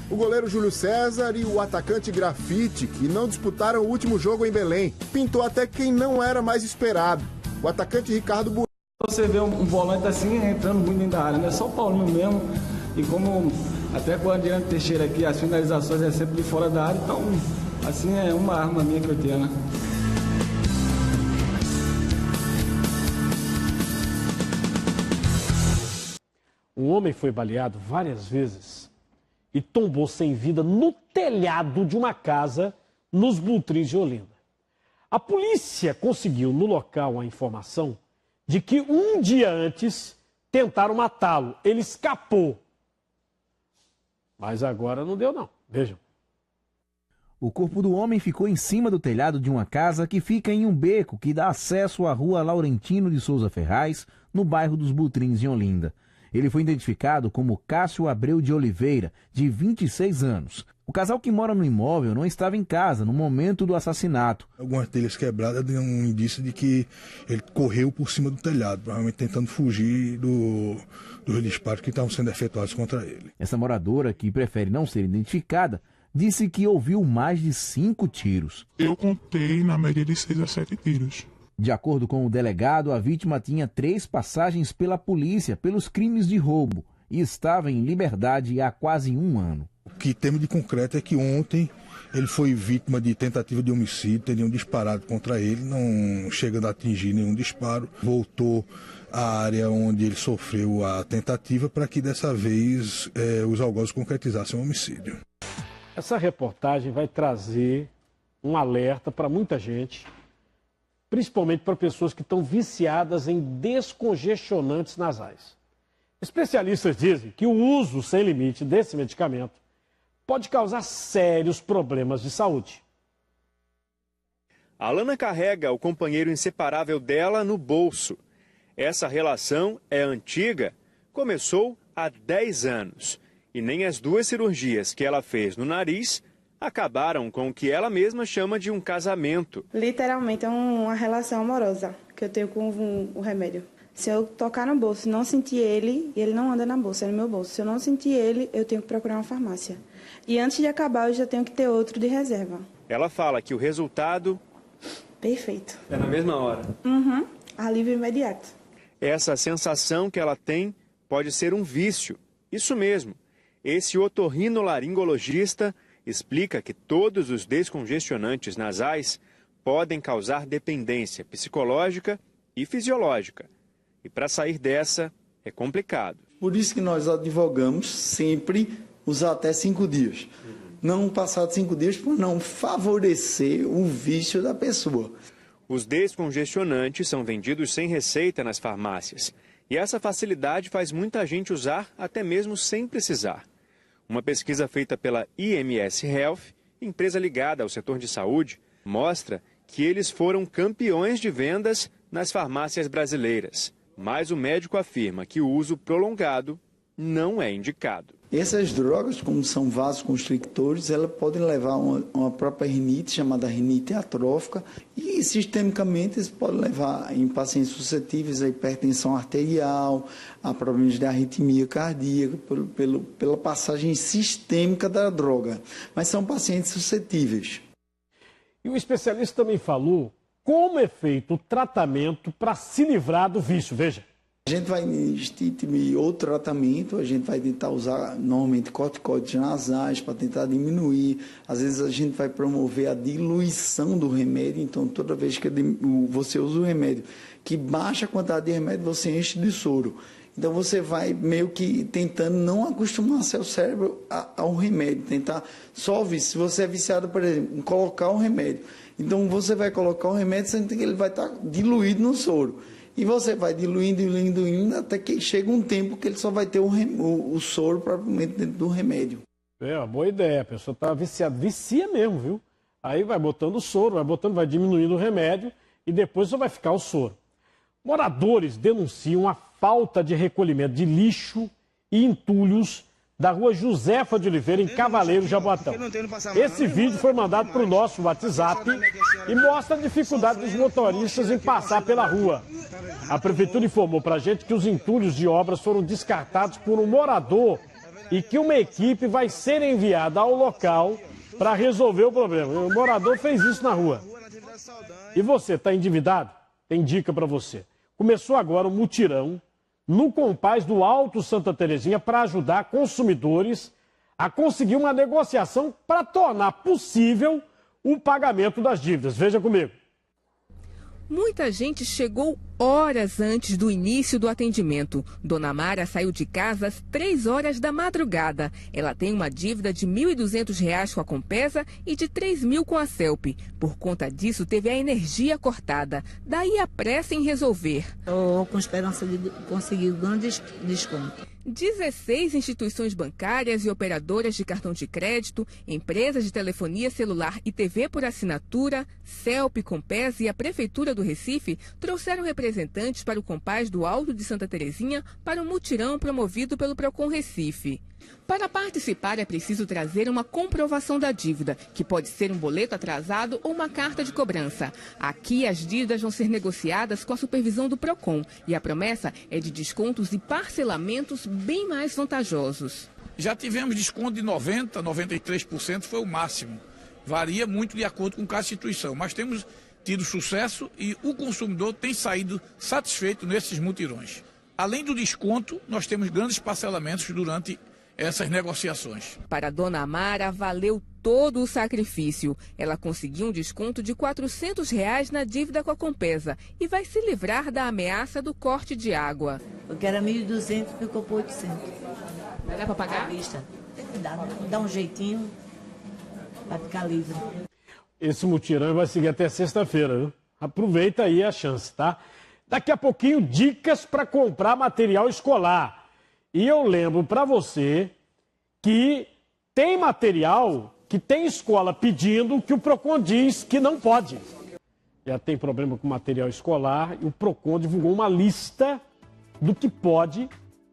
O goleiro Júlio César e o atacante Grafite, que não disputaram o último jogo em Belém, pintou até quem não era mais esperado. O atacante Ricardo Bueno. Você vê um volante assim entrando muito dentro da área, não é só o Paulinho mesmo. E como até com o Adriano Teixeira aqui, as finalizações é sempre de fora da área, então assim é uma arma minha que eu tenho, né? Um homem foi baleado várias vezes e tombou sem vida no telhado de uma casa nos Butrins de Olinda. A polícia conseguiu no local a informação de que um dia antes tentaram matá-lo. Ele escapou. Mas agora não deu não. Vejam. O corpo do homem ficou em cima do telhado de uma casa que fica em um beco que dá acesso à rua Laurentino de Souza Ferraz, no bairro dos Butrins, em Olinda. Ele foi identificado como Cássio Abreu de Oliveira, de 26 anos. O casal que mora no imóvel não estava em casa no momento do assassinato. Algumas telhas quebradas dão um indício de que ele correu por cima do telhado, provavelmente tentando fugir dos disparos que estavam sendo efetuados contra ele. Essa moradora, que prefere não ser identificada, disse que ouviu mais de 5 tiros. Eu contei na média de 6 a 7 tiros. De acordo com o delegado, a vítima tinha 3 passagens pela polícia pelos crimes de roubo e estava em liberdade há quase 1 ano. O que temos de concreto é que ontem ele foi vítima de tentativa de homicídio, teriam disparado contra ele, não chegando a atingir nenhum disparo. Voltou à área onde ele sofreu a tentativa para que dessa vez os algozes concretizassem o homicídio. Essa reportagem vai trazer um alerta para muita gente, principalmente para pessoas que estão viciadas em descongestionantes nasais. Especialistas dizem que o uso sem limite desse medicamento pode causar sérios problemas de saúde. A Alana carrega o companheiro inseparável dela no bolso. Essa relação é antiga, começou há 10 anos. E nem as 2 cirurgias que ela fez no nariz acabaram com o que ela mesma chama de um casamento. Literalmente é uma relação amorosa que eu tenho com o remédio. Se eu tocar no bolso e não sentir ele, ele não anda na bolsa, é no meu bolso. Se eu não sentir ele, eu tenho que procurar uma farmácia. E antes de acabar, eu já tenho que ter outro de reserva. Ela fala que o resultado... Perfeito. É na mesma hora. Uhum. Alívio imediato. Essa sensação que ela tem pode ser um vício. Isso mesmo. Esse otorrinolaringologista explica que todos os descongestionantes nasais podem causar dependência psicológica e fisiológica. E para sair dessa é complicado. Por isso que nós advogamos sempre usar até 5 dias. Não passar de 5 dias por não favorecer o vício da pessoa. Os descongestionantes são vendidos sem receita nas farmácias. E essa facilidade faz muita gente usar até mesmo sem precisar. Uma pesquisa feita pela IMS Health, empresa ligada ao setor de saúde, mostra que eles foram campeões de vendas nas farmácias brasileiras. Mas o médico afirma que o uso prolongado não é indicado. Essas drogas, como são vasoconstrictores, elas podem levar a uma própria rinite, chamada rinite atrófica, e sistemicamente isso pode levar em pacientes suscetíveis a hipertensão arterial, a problemas de arritmia cardíaca, pela passagem sistêmica da droga. Mas são pacientes suscetíveis. E o especialista também falou como é feito o tratamento para se livrar do vício. Veja. A gente vai instituir outro tratamento, a gente vai tentar usar normalmente corticoides nasais para tentar diminuir. Às vezes a gente vai promover a diluição do remédio, então toda vez que você usa o remédio, que baixa a quantidade de remédio, você enche de soro. Então você vai meio que tentando não acostumar seu cérebro ao remédio, tentar se você é viciado, por exemplo, em colocar um remédio. Então você vai colocar um remédio sendo que ele vai estar diluído no soro. E você vai diluindo, até que chega um tempo que ele só vai ter o soro propriamente dentro do remédio. É uma boa ideia, a pessoa está viciada, vicia mesmo, viu? Aí vai botando o soro, vai diminuindo o remédio e depois só vai ficar o soro. Moradores denunciam a falta de recolhimento de lixo e entulhos da rua Josefa de Oliveira, em Cavaleiro, Jaboatão. Esse vídeo foi mandado para o nosso WhatsApp e mostra a dificuldade dos motoristas em passar pela rua. A prefeitura informou para a gente que os entulhos de obras foram descartados por um morador e que uma equipe vai ser enviada ao local para resolver o problema. O morador fez isso na rua. E você, está endividado? Tem dica para você. Começou agora um mutirão no Compaz do Alto Santa Terezinha para ajudar consumidores a conseguir uma negociação para tornar possível o pagamento das dívidas. Veja comigo. Muita gente chegou horas antes do início do atendimento. Dona Mara saiu de casa às 3 horas da madrugada. Ela tem uma dívida de R$ 1.200 com a Compesa e de R$ 3.000 com a CELP. Por conta disso, teve a energia cortada. Daí a pressa em resolver. Estou com esperança de conseguir um grande desconto. 16 instituições bancárias e operadoras de cartão de crédito, empresas de telefonia celular e TV por assinatura, CELP, Compesa e a Prefeitura do Recife trouxeram representantes para o Compaz do Alto de Santa Terezinha para um mutirão promovido pelo Procon Recife. Para participar é preciso trazer uma comprovação da dívida, que pode ser um boleto atrasado ou uma carta de cobrança. Aqui as dívidas vão ser negociadas com a supervisão do Procon e a promessa é de descontos e parcelamentos bem mais vantajosos. Já tivemos desconto de 90%, 93% foi o máximo. Varia muito de acordo com cada instituição, mas temos tido sucesso e o consumidor tem saído satisfeito nesses mutirões. Além do desconto, nós temos grandes parcelamentos durante essas negociações. Para a Dona Amara, valeu todo o sacrifício. Ela conseguiu um desconto de R$ 400 na dívida com a Compesa e vai se livrar da ameaça do corte de água. Porque era 1.200, ficou por 800. Vai dar para pagar? Tem que dar um jeitinho para ficar livre. Esse mutirão vai seguir até sexta-feira, viu? Aproveita aí a chance, tá? Daqui a pouquinho, dicas para comprar material escolar. E eu lembro para você que tem material que tem escola pedindo que o Procon diz que não pode. Já tem problema com material escolar e o Procon divulgou uma lista do que pode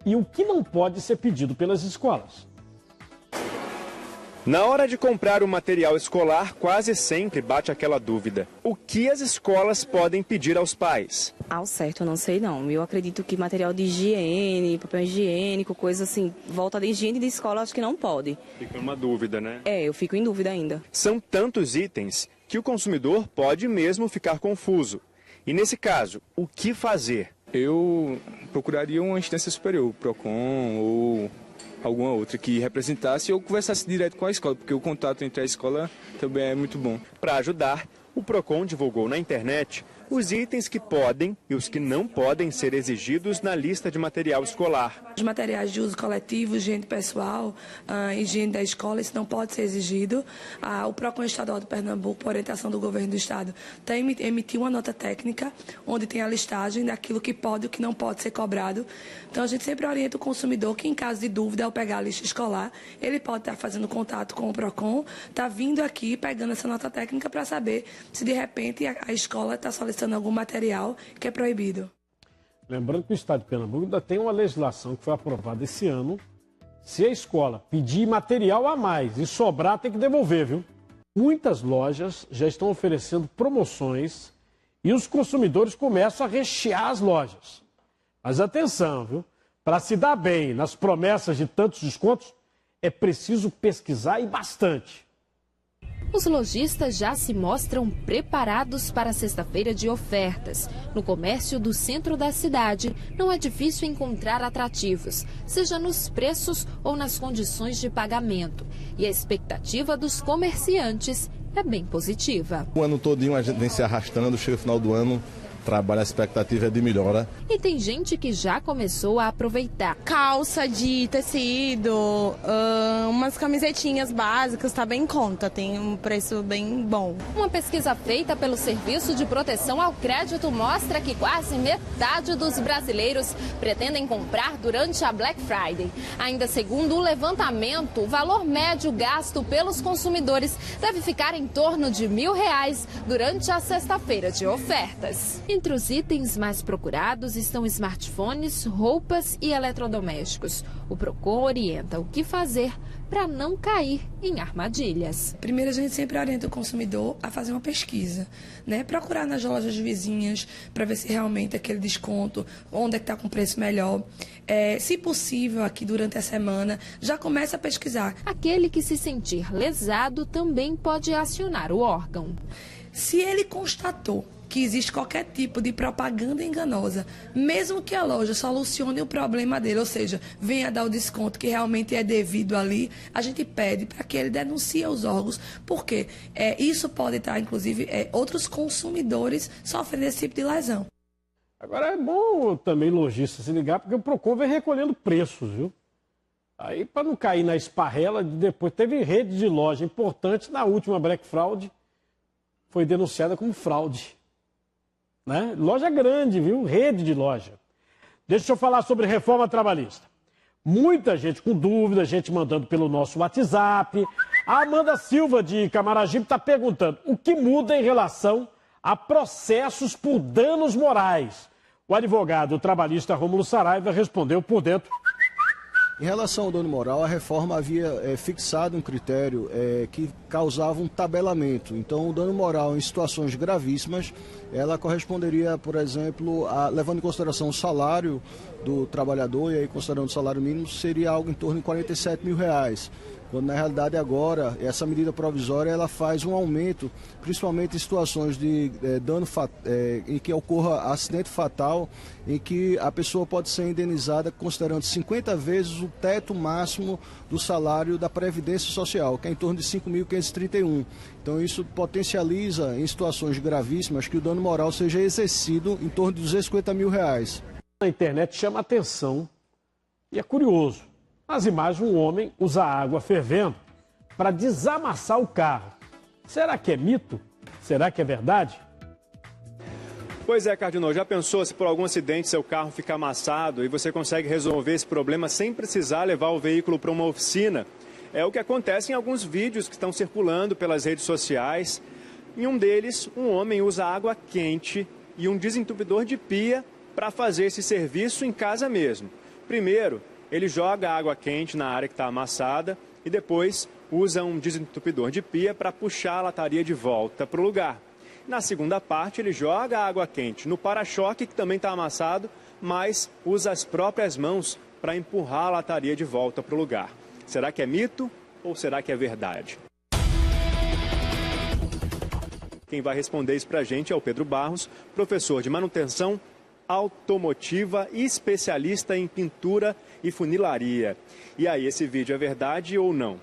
e o que não pode ser pedido pelas escolas. Na hora de comprar o material escolar, quase sempre bate aquela dúvida. O que as escolas podem pedir aos pais? Ao certo, eu não sei não. Eu acredito que material de higiene, papel higiênico, coisa assim, volta da higiene de escola, acho que não pode. Fica uma dúvida, né? Eu fico em dúvida ainda. São tantos itens que o consumidor pode mesmo ficar confuso. E nesse caso, o que fazer? Eu procuraria uma instância superior, o Procon ou alguma outra que representasse ou conversasse direto com a escola, porque o contato entre a escola também é muito bom. Para ajudar, o Procon divulgou na internet os itens que podem e os que não podem ser exigidos na lista de material escolar. Os materiais de uso coletivo, higiene pessoal, higiene da escola, isso não pode ser exigido. O Procon Estadual de Pernambuco, por orientação do governo do estado, emitiu uma nota técnica onde tem a listagem daquilo que pode e o que não pode ser cobrado. Então a gente sempre orienta o consumidor que, em caso de dúvida ao pegar a lista escolar, ele pode estar fazendo contato com o Procon, está vindo aqui pegando essa nota técnica para saber se de repente a escola está solicitando algum material que é proibido. Lembrando que o estado de Pernambuco ainda tem uma legislação que foi aprovada esse ano. Se a escola pedir material a mais e sobrar, tem que devolver, viu? Muitas lojas já estão oferecendo promoções e os consumidores começam a rechear as lojas. Mas atenção, viu? Para se dar bem nas promessas de tantos descontos, é preciso pesquisar e bastante. Os lojistas já se mostram preparados para a sexta-feira de ofertas. No comércio do centro da cidade, não é difícil encontrar atrativos, seja nos preços ou nas condições de pagamento. E a expectativa dos comerciantes é bem positiva. O ano todinho a gente vem se arrastando, chega o final do ano, trabalho, a expectativa é de melhora. E tem gente que já começou a aproveitar. Calça de tecido, umas camisetinhas básicas, tá bem em conta, tem um preço bem bom. Uma pesquisa feita pelo Serviço de Proteção ao Crédito mostra que quase metade dos brasileiros pretendem comprar durante a Black Friday. Ainda segundo o levantamento, o valor médio gasto pelos consumidores deve ficar em torno de R$1.000 durante a sexta-feira de ofertas. Entre os itens mais procurados estão smartphones, roupas e eletrodomésticos. O Procon orienta o que fazer para não cair em armadilhas. Primeiro, a gente sempre orienta o consumidor a fazer uma pesquisa, né? Procurar nas lojas vizinhas para ver se realmente aquele desconto, onde é que está com preço melhor. Se possível, aqui durante a semana, já começa a pesquisar. Aquele que se sentir lesado também pode acionar o órgão. Se ele constatou que existe qualquer tipo de propaganda enganosa, mesmo que a loja solucione o problema dele, ou seja, venha dar o desconto que realmente é devido ali, a gente pede para que ele denuncie aos órgãos, porque isso pode estar, inclusive, outros consumidores sofrendo esse tipo de lesão. Agora é bom também lojista se ligar, porque o Procon vem recolhendo preços, viu? Aí, para não cair na esparrela, depois teve rede de loja importante na última Black Fraud, foi denunciada como fraude. Né? Loja grande, viu? Rede de loja. Deixa eu falar sobre reforma trabalhista. Muita gente com dúvida, gente mandando pelo nosso WhatsApp. A Amanda Silva, de Camaragibe, está perguntando o que muda em relação a processos por danos morais. O advogado trabalhista Rômulo Saraiva respondeu por dentro. Em relação ao dano moral, a reforma havia fixado um critério que causava um tabelamento. Então, o dano moral em situações gravíssimas, ela corresponderia, por exemplo, levando em consideração o salário do trabalhador, e aí considerando o salário mínimo, seria algo em torno de R$47 mil. Quando na realidade agora, essa medida provisória, ela faz um aumento, principalmente em situações de dano em que ocorra acidente fatal, em que a pessoa pode ser indenizada considerando 50 vezes o teto máximo do salário da Previdência Social, que é em torno de 5.531. Então isso potencializa em situações gravíssimas que o dano moral seja exercido em torno de R$250 mil. Na internet chama atenção e é curioso. Nas imagens, um homem usa água fervendo para desamassar o carro. Será que é mito? Será que é verdade? Pois é, Cardinal, já pensou se por algum acidente seu carro fica amassado e você consegue resolver esse problema sem precisar levar o veículo para uma oficina? É o que acontece em alguns vídeos que estão circulando pelas redes sociais. Em um deles, um homem usa água quente e um desentupidor de pia para fazer esse serviço em casa mesmo. Primeiro, ele joga a água quente na área que está amassada e depois usa um desentupidor de pia para puxar a lataria de volta para o lugar. Na segunda parte, ele joga a água quente no para-choque, que também está amassado, mas usa as próprias mãos para empurrar a lataria de volta para o lugar. Será que é mito ou será que é verdade? Quem vai responder isso para a gente é o Pedro Barros, professor de manutenção automotiva e especialista em pintura e funilaria. E aí, esse vídeo é verdade ou não?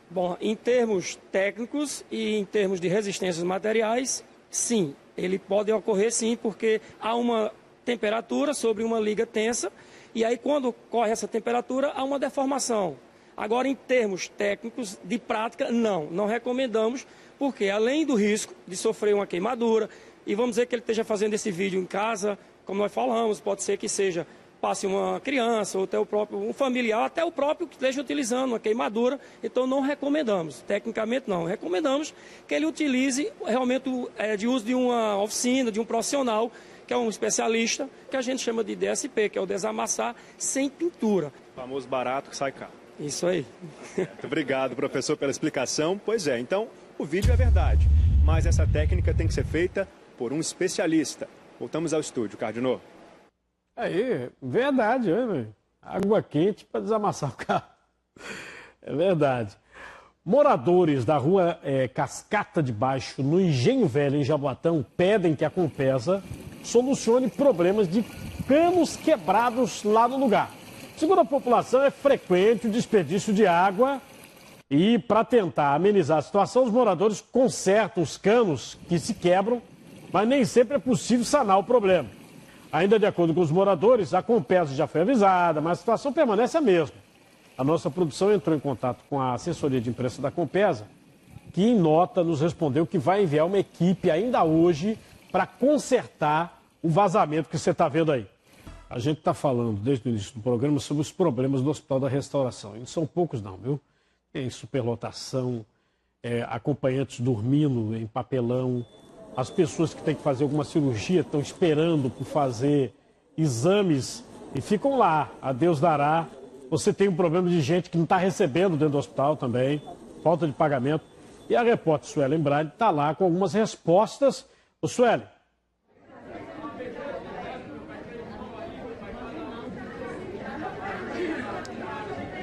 Bom, em termos técnicos e em termos de resistências materiais, sim, ele pode ocorrer sim, porque há uma temperatura sobre uma liga tensa e aí quando corre essa temperatura há uma deformação. Agora, em termos técnicos de prática, não recomendamos, porque além do risco de sofrer uma queimadura, e vamos dizer que ele esteja fazendo esse vídeo em casa, como nós falamos, pode ser que passe uma criança, ou até um familiar, até o próprio que esteja utilizando uma queimadura, então não recomendamos, tecnicamente não, recomendamos que ele utilize realmente de uso de uma oficina, de um profissional, que é um especialista, que a gente chama de DSP, que é o desamassar sem pintura. O famoso barato que sai caro. Isso aí. Muito obrigado, professor, pela explicação. Pois é, então o vídeo é verdade, mas essa técnica tem que ser feita por um especialista. Voltamos ao estúdio, Cardinô. Aí, verdade, né? Água quente para desamassar o carro. É verdade. Moradores da rua Cascata de Baixo, no Engenho Velho, em Jaboatão, pedem que a Compesa solucione problemas de canos quebrados lá no lugar. Segundo a população, é frequente o desperdício de água e, para tentar amenizar a situação, os moradores consertam os canos que se quebram, mas nem sempre é possível sanar o problema. Ainda de acordo com os moradores, a Compesa já foi avisada, mas a situação permanece a mesma. A nossa produção entrou em contato com a assessoria de imprensa da Compesa, que em nota nos respondeu que vai enviar uma equipe ainda hoje para consertar o vazamento que você está vendo aí. A gente está falando desde o início do programa sobre os problemas do Hospital da Restauração. E não são poucos não, viu? Tem superlotação, acompanhantes dormindo em papelão, as pessoas que têm que fazer alguma cirurgia estão esperando por fazer exames e ficam lá, a Deus dará. Você tem um problema de gente que não está recebendo dentro do hospital também, falta de pagamento. E a repórter Suelen Braille está lá com algumas respostas. Ô Suelen.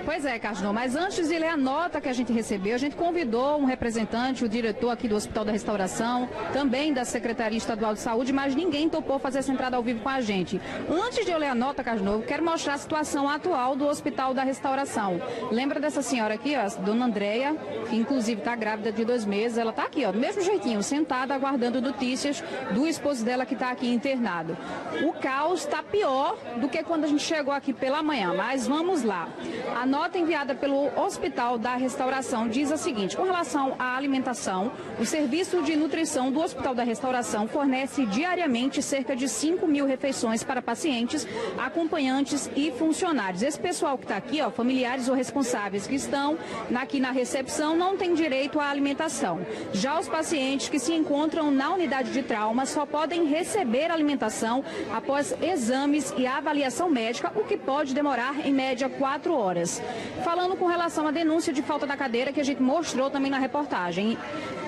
Pois é, Cardinal, mas antes de ler a nota que a gente recebeu, a gente convidou um representante, o diretor aqui do Hospital da Restauração, também da Secretaria Estadual de Saúde, mas ninguém topou fazer essa entrada ao vivo com a gente. Antes de eu ler a nota, Cardinal, eu quero mostrar a situação atual do Hospital da Restauração. Lembra dessa senhora aqui, ó, dona Andréia, que inclusive está grávida de 2 meses, ela está aqui, ó, do mesmo jeitinho, sentada, aguardando notícias do esposo dela que está aqui internado. O caos está pior do que quando a gente chegou aqui pela manhã, mas vamos lá. A nota enviada pelo Hospital da Restauração diz a seguinte: com relação à alimentação, o Serviço de Nutrição do Hospital da Restauração fornece diariamente cerca de 5.000 refeições para pacientes, acompanhantes e funcionários. Esse pessoal que está aqui, ó, familiares ou responsáveis que estão aqui na recepção, não tem direito à alimentação. Já os pacientes que se encontram na unidade de trauma só podem receber alimentação após exames e avaliação médica, o que pode demorar em média 4 horas. Falando com relação à denúncia de falta da cadeira que a gente mostrou também na reportagem,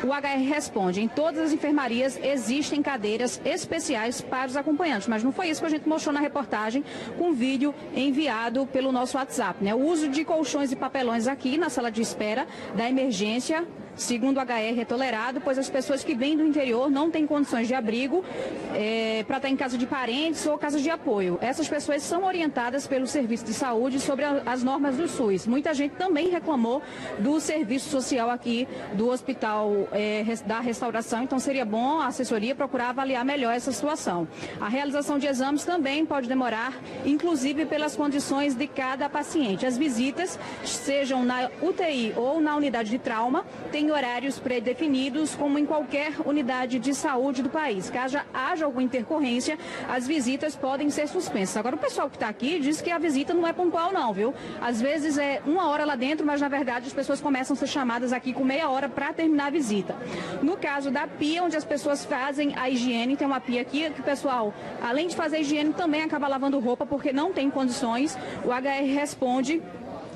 o HR responde: em todas as enfermarias existem cadeiras especiais para os acompanhantes, mas não foi isso que a gente mostrou na reportagem com vídeo enviado pelo nosso WhatsApp, né? O uso de colchões e papelões aqui na sala de espera da emergência, segundo o HR, é tolerado, pois as pessoas que vêm do interior não têm condições de abrigo para estar em casa de parentes ou casa de apoio. Essas pessoas são orientadas pelo Serviço de Saúde sobre as normas do SUS. Muita gente também reclamou do serviço social aqui do Hospital da Restauração, então seria bom a assessoria procurar avaliar melhor essa situação. A realização de exames também pode demorar, inclusive pelas condições de cada paciente. As visitas, sejam na UTI ou na unidade de trauma, têm horários pré-definidos, como em qualquer unidade de saúde do país. Caso haja alguma intercorrência, as visitas podem ser suspensas. Agora, o pessoal que está aqui diz que a visita não é pontual não, viu? Às vezes é 1 hora lá dentro, mas na verdade as pessoas começam a ser chamadas aqui com meia hora para terminar a visita. No caso da pia, onde as pessoas fazem a higiene, tem uma pia aqui que o pessoal, além de fazer a higiene, também acaba lavando roupa porque não tem condições. O HR responde,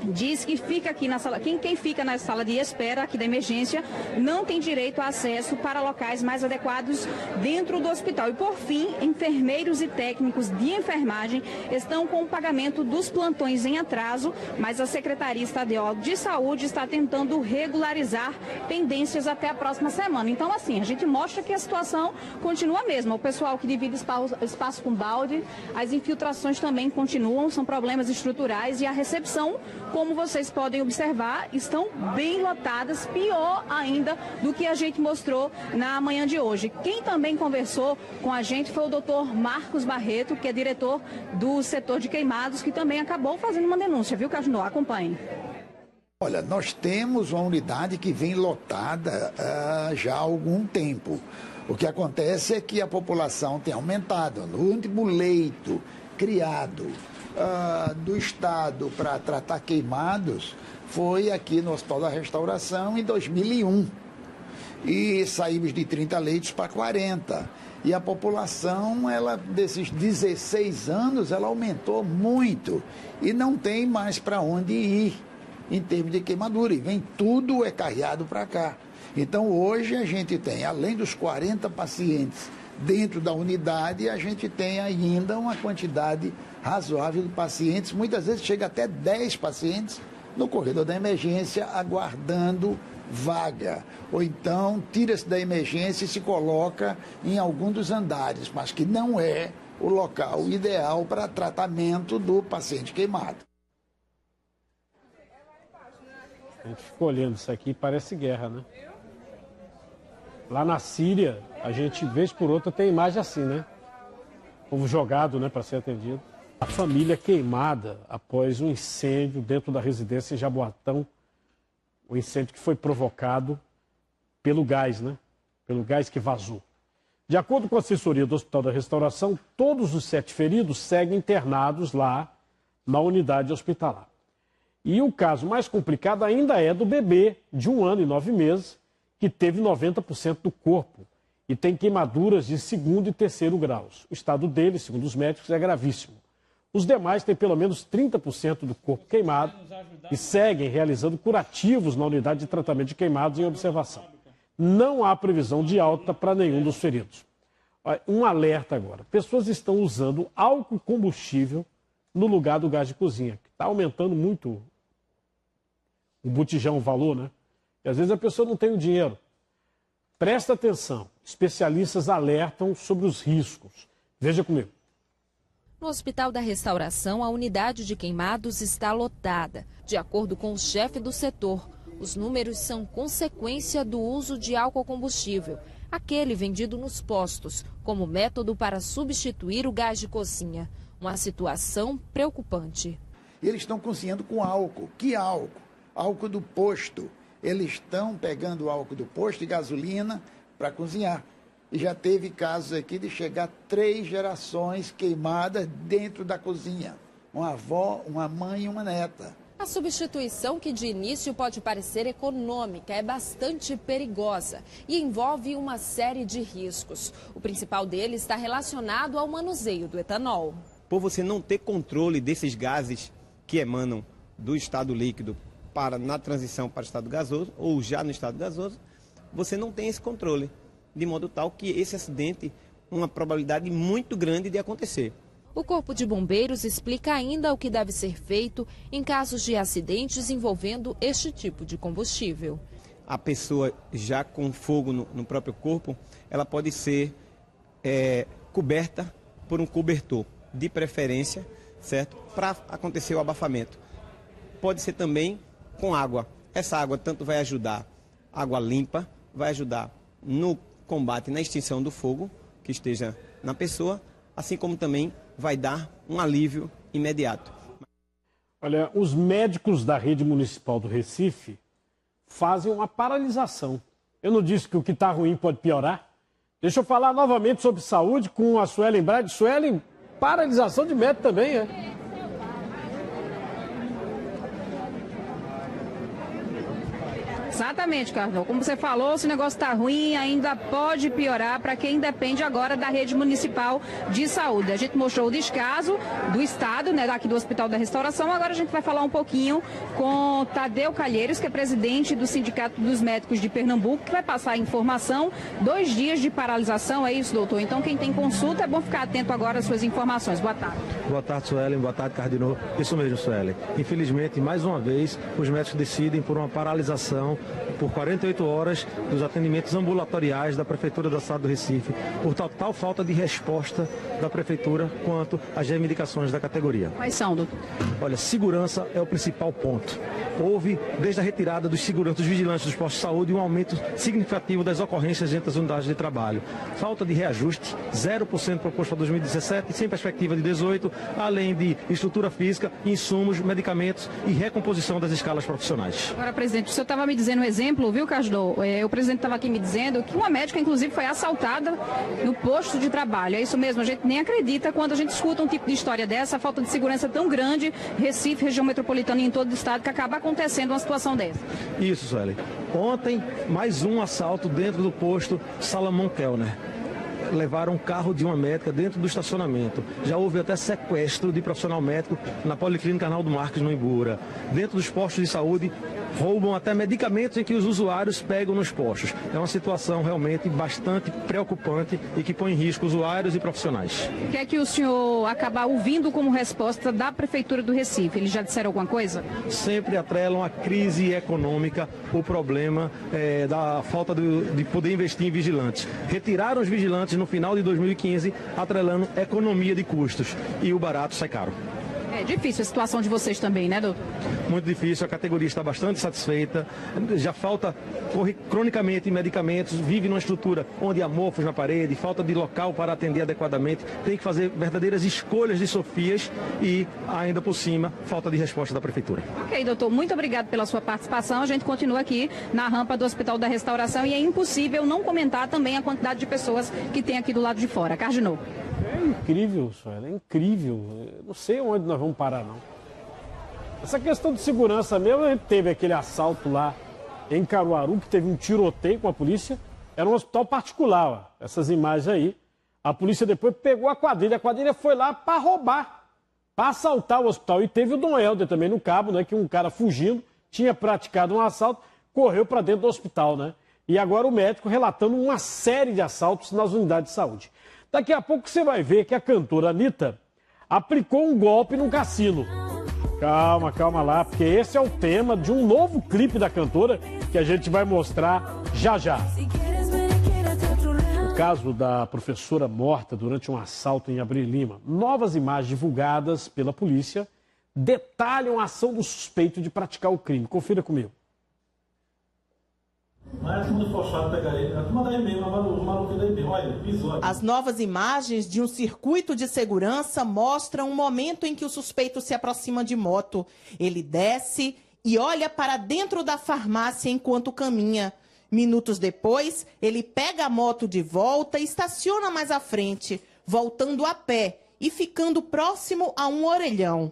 diz que fica aqui na sala, quem fica na sala de espera aqui da emergência não tem direito a acesso para locais mais adequados dentro do hospital. E por fim, enfermeiros e técnicos de enfermagem estão com o pagamento dos plantões em atraso, mas a Secretaria Estadual de Saúde está tentando regularizar pendências até a próxima semana. Então, assim, a gente mostra que a situação continua a mesma. O pessoal que divide espaço com balde, as infiltrações também continuam, são problemas estruturais e a recepção, como vocês podem observar, estão bem lotadas, pior ainda do que a gente mostrou na manhã de hoje. Quem também conversou com a gente foi o doutor Marcos Barreto, que é diretor do setor de queimados, que também acabou fazendo uma denúncia, viu, Cardinal? Acompanhe. Olha, nós temos uma unidade que vem lotada já há algum tempo. O que acontece é que a população tem aumentado. No último leito criado do Estado para tratar queimados foi aqui no Hospital da Restauração em 2001. E saímos de 30 leitos para 40. E a população, ela, desses 16 anos, ela aumentou muito. E não tem mais para onde ir em termos de queimadura. E vem tudo carreado para cá. Então, hoje a gente tem, além dos 40 pacientes dentro da unidade, a gente tem ainda uma quantidade razoável de pacientes, muitas vezes chega até 10 pacientes no corredor da emergência aguardando vaga. Ou então tira-se da emergência e se coloca em algum dos andares, mas que não é o local ideal para tratamento do paciente queimado. A gente ficou olhando isso aqui e parece guerra, né? Lá na Síria, a gente, vez por outra, tem imagem assim, né? O povo jogado, né, para ser atendido. A família queimada após um incêndio dentro da residência em Jaboatão. O incêndio que foi provocado pelo gás, né? Pelo gás que vazou. De acordo com a assessoria do Hospital da Restauração, todos os 7 feridos seguem internados lá na unidade hospitalar. E o caso mais complicado ainda é do bebê de 1 ano e 9 meses, que teve 90% do corpo e tem queimaduras de 2º e 3º graus. O estado dele, segundo os médicos, é gravíssimo. Os demais têm pelo menos 30% do corpo queimado e seguem realizando curativos na unidade de tratamento de queimados em observação. Não há previsão de alta para nenhum dos feridos. Um alerta agora. Pessoas estão usando álcool combustível no lugar do gás de cozinha, que está aumentando muito o botijão, o valor, né? E às vezes a pessoa não tem o dinheiro. Presta atenção. Especialistas alertam sobre os riscos. Veja comigo. No Hospital da Restauração, a unidade de queimados está lotada. De acordo com o chefe do setor, os números são consequência do uso de álcool combustível, aquele vendido nos postos, como método para substituir o gás de cozinha. Uma situação preocupante. Eles estão cozinhando com álcool. Que álcool? Álcool do posto. Eles estão pegando o álcool do posto e gasolina para cozinhar. E já teve casos aqui de chegar 3 gerações queimadas dentro da cozinha. Uma avó, uma mãe e uma neta. A substituição, que de início pode parecer econômica, é bastante perigosa e envolve uma série de riscos. O principal deles está relacionado ao manuseio do etanol. Por você não ter controle desses gases que emanam do estado líquido na transição para o estado gasoso, ou já no estado gasoso, você não tem esse controle, de modo tal que esse acidente, uma probabilidade muito grande de acontecer. O Corpo de Bombeiros explica ainda o que deve ser feito em casos de acidentes envolvendo este tipo de combustível. A pessoa já com fogo no próprio corpo, ela pode ser coberta por um cobertor, de preferência, certo? Para acontecer o abafamento. Pode ser também com água. Essa água tanto vai ajudar, água limpa, vai ajudar no combate, na extinção do fogo que esteja na pessoa, assim como também vai dar um alívio imediato. Olha, os médicos da rede municipal do Recife fazem uma paralisação. Eu não disse que o que está ruim pode piorar? Deixa eu falar novamente sobre saúde com a Suelen Brade. Suelen, paralisação de médico também, é? Exatamente, Carlos. Como você falou, se o negócio está ruim, ainda pode piorar para quem depende agora da rede municipal de saúde. A gente mostrou o descaso do Estado, né, daqui do Hospital da Restauração. Agora a gente vai falar um pouquinho com Tadeu Calheiros, que é presidente do Sindicato dos Médicos de Pernambuco, que vai passar a informação. 2 dias de paralisação, é isso, doutor? Então quem tem consulta é bom ficar atento agora às suas informações. Boa tarde. Boa tarde, Suelen. Boa tarde, Cardinô. Isso mesmo, Suelen. Infelizmente, mais uma vez, os médicos decidem por uma paralisação por 48 horas dos atendimentos ambulatoriais da Prefeitura da cidade do Recife, por total falta de resposta da Prefeitura quanto às reivindicações da categoria. Quais são, doutor? Olha, segurança é o principal ponto. Houve, desde a retirada dos seguranças, dos vigilantes dos postos de saúde, um aumento significativo das ocorrências dentro das unidades de trabalho. Falta de reajuste, 0% proposto para 2017, sem perspectiva de 18, além de estrutura física, insumos, medicamentos e recomposição das escalas profissionais. Agora, presidente, o senhor estava me dizendo um exemplo, viu, Casdô? O presidente estava aqui me dizendo que uma médica, inclusive, foi assaltada no posto de trabalho. É isso mesmo, a gente nem acredita quando a gente escuta um tipo de história dessa, a falta de segurança tão grande, Recife, região metropolitana e em todo o estado, que acaba acontecendo uma situação dessa. Isso, Sueli. Ontem, mais um assalto dentro do posto Salomão Kellner. Levaram um carro de uma médica dentro do estacionamento. Já houve até sequestro de profissional médico na Policlínica Arnaldo Marques, no Imbura. Dentro dos postos de saúde, roubam até medicamentos em que os usuários pegam nos postos. É uma situação realmente bastante preocupante e que põe em risco usuários e profissionais. O que é que o senhor acaba ouvindo como resposta da Prefeitura do Recife? Eles já disseram alguma coisa? Sempre atrelam a crise econômica, o problema da falta de poder investir em vigilantes. Retiraram os vigilantes no final de 2015, atrelando economia de custos. E o barato sai caro. difícil a situação de vocês também, né, doutor? Muito difícil, a categoria está bastante satisfeita, já falta cronicamente medicamentos, vive numa estrutura onde há mofos na parede, falta de local para atender adequadamente, tem que fazer verdadeiras escolhas de Sofias e, ainda por cima, falta de resposta da Prefeitura. Ok, doutor, muito obrigado pela sua participação. A gente continua aqui na rampa do Hospital da Restauração e é impossível não comentar também a quantidade de pessoas que tem aqui do lado de fora. Cardinô. É incrível, Suela, é incrível. Eu não sei onde nós vamos parar, não. Essa questão de segurança mesmo, a gente teve aquele assalto lá em Caruaru, que teve um tiroteio com a polícia. Era um hospital particular, ó, essas imagens aí. A polícia depois pegou a quadrilha foi lá para roubar, para assaltar o hospital. E teve o Dom Helder também no cabo, né, que um cara fugindo, tinha praticado um assalto, correu para dentro do hospital, né? E agora o médico relatando uma série de assaltos nas unidades de saúde. Daqui a pouco você vai ver que a cantora Anitta aplicou um golpe no cassino. Calma, calma lá, porque esse é o tema de um novo clipe da cantora que a gente vai mostrar já já. O caso da professora morta durante um assalto em Abril Lima. Novas imagens divulgadas pela polícia detalham a ação do suspeito de praticar o crime. Confira comigo. As novas imagens de um circuito de segurança mostram um momento em que o suspeito se aproxima de moto. Ele desce e olha para dentro da farmácia enquanto caminha. Minutos depois, ele pega a moto de volta e estaciona mais à frente, voltando a pé e ficando próximo a um orelhão.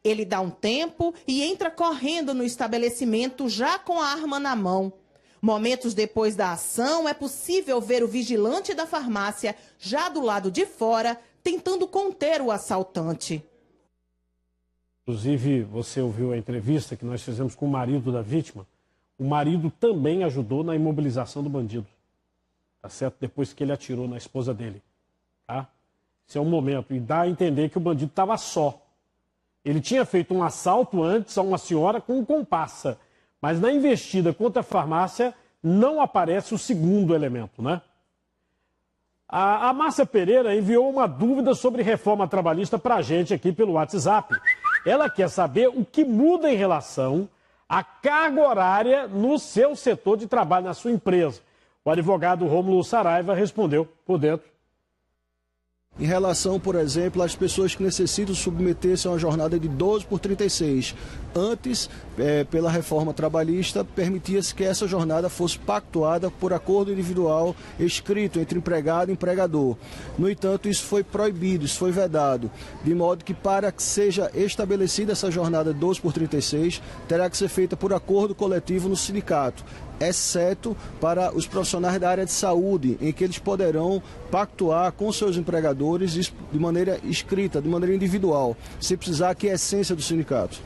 Ele dá um tempo e entra correndo no estabelecimento já com a arma na mão. Momentos depois da ação, é possível ver o vigilante da farmácia já do lado de fora, tentando conter o assaltante. Inclusive, você ouviu a entrevista que nós fizemos com o marido da vítima. O marido também ajudou na imobilização do bandido. Tá certo? Depois que ele atirou na esposa dele. Tá? Esse é um momento. E dá a entender que o bandido estava só. Ele tinha feito um assalto antes a uma senhora com um comparsa. Mas na investida contra a farmácia não aparece o segundo elemento, né? A Márcia Pereira enviou uma dúvida sobre reforma trabalhista para a gente aqui pelo WhatsApp. Ela quer saber o que muda em relação à carga horária no seu setor de trabalho, na sua empresa. O advogado Rômulo Saraiva respondeu por dentro. Em relação, por exemplo, às pessoas que necessitam submeter-se a uma jornada de 12/36. Antes, pela reforma trabalhista, permitia-se que essa jornada fosse pactuada por acordo individual escrito entre empregado e empregador. No entanto, isso foi proibido, isso foi vedado, de modo que para que seja estabelecida essa jornada 12/36, terá que ser feita por acordo coletivo no sindicato, exceto para os profissionais da área de saúde, em que eles poderão pactuar com seus empregadores de maneira escrita, de maneira individual, sem precisar que a essência do sindicato.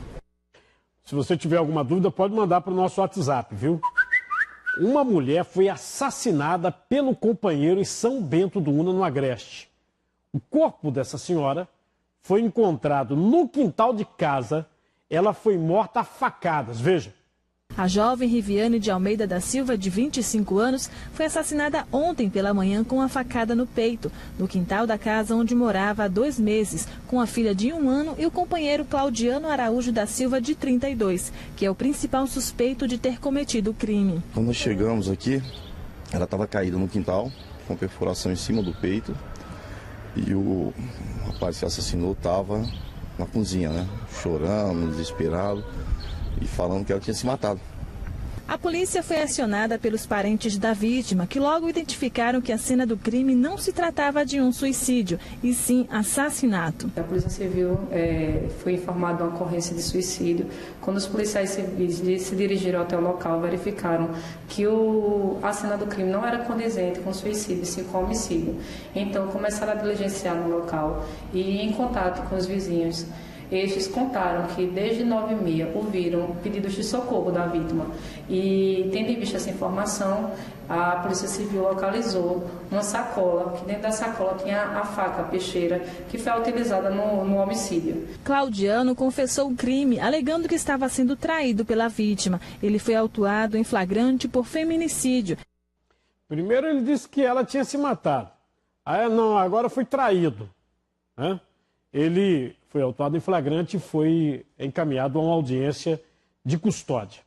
Se você tiver alguma dúvida, pode mandar para o nosso WhatsApp, viu? Uma mulher foi assassinada pelo companheiro em São Bento do Una, no Agreste. O corpo dessa senhora foi encontrado no quintal de casa. Ela foi morta a facadas, veja. A jovem Riviane de Almeida da Silva, de 25 anos, foi assassinada ontem pela manhã com uma facada no peito, no quintal da casa onde morava há 2 meses, com a filha de 1 ano e o companheiro Claudiano Araújo da Silva, de 32, que é o principal suspeito de ter cometido o crime. Quando nós chegamos aqui, ela estava caída no quintal, com perfuração em cima do peito, e o rapaz que assassinou estava na cozinha, né, chorando, desesperado, e falando que ela tinha se matado. A polícia foi acionada pelos parentes da vítima, que logo identificaram que a cena do crime não se tratava de um suicídio, e sim assassinato. A Polícia Civil foi informada de uma ocorrência de suicídio. Quando os policiais civis se dirigiram até o local, verificaram que a cena do crime não era condizente com suicídio, sim com homicídio. Então começaram a diligenciar no local e, em contato com os vizinhos, estes contaram que desde 9h30 ouviram pedidos de socorro da vítima e, tendo em vista essa informação, a Polícia Civil localizou uma sacola, que dentro da sacola tinha a faca peixeira que foi utilizada no homicídio. Claudiano confessou o crime, alegando que estava sendo traído pela vítima. Ele foi autuado em flagrante por feminicídio. Primeiro ele disse que ela tinha se matado. Aí não, agora foi traído, né? ele foi autuado em flagrante e foi encaminhado a uma audiência de custódia.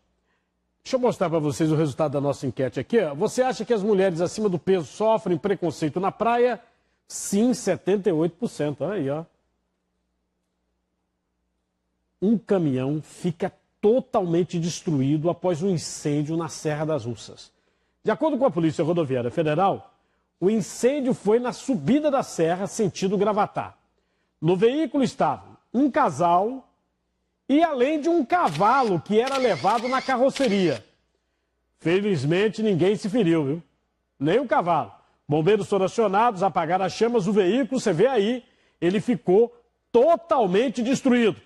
Deixa eu mostrar para vocês o resultado da nossa enquete aqui. Você acha que as mulheres acima do peso sofrem preconceito na praia? Sim, 78%. Olha aí, ó. Um caminhão fica totalmente destruído após um incêndio na Serra das Russas. De acordo com a Polícia Rodoviária Federal, o incêndio foi na subida da serra, sentido Gravatá. No veículo estavam um casal e além de um cavalo que era levado na carroceria. Felizmente ninguém se feriu, viu? Nem o cavalo. Bombeiros foram acionados, apagaram as chamas, o veículo, você vê aí, ele ficou totalmente destruído.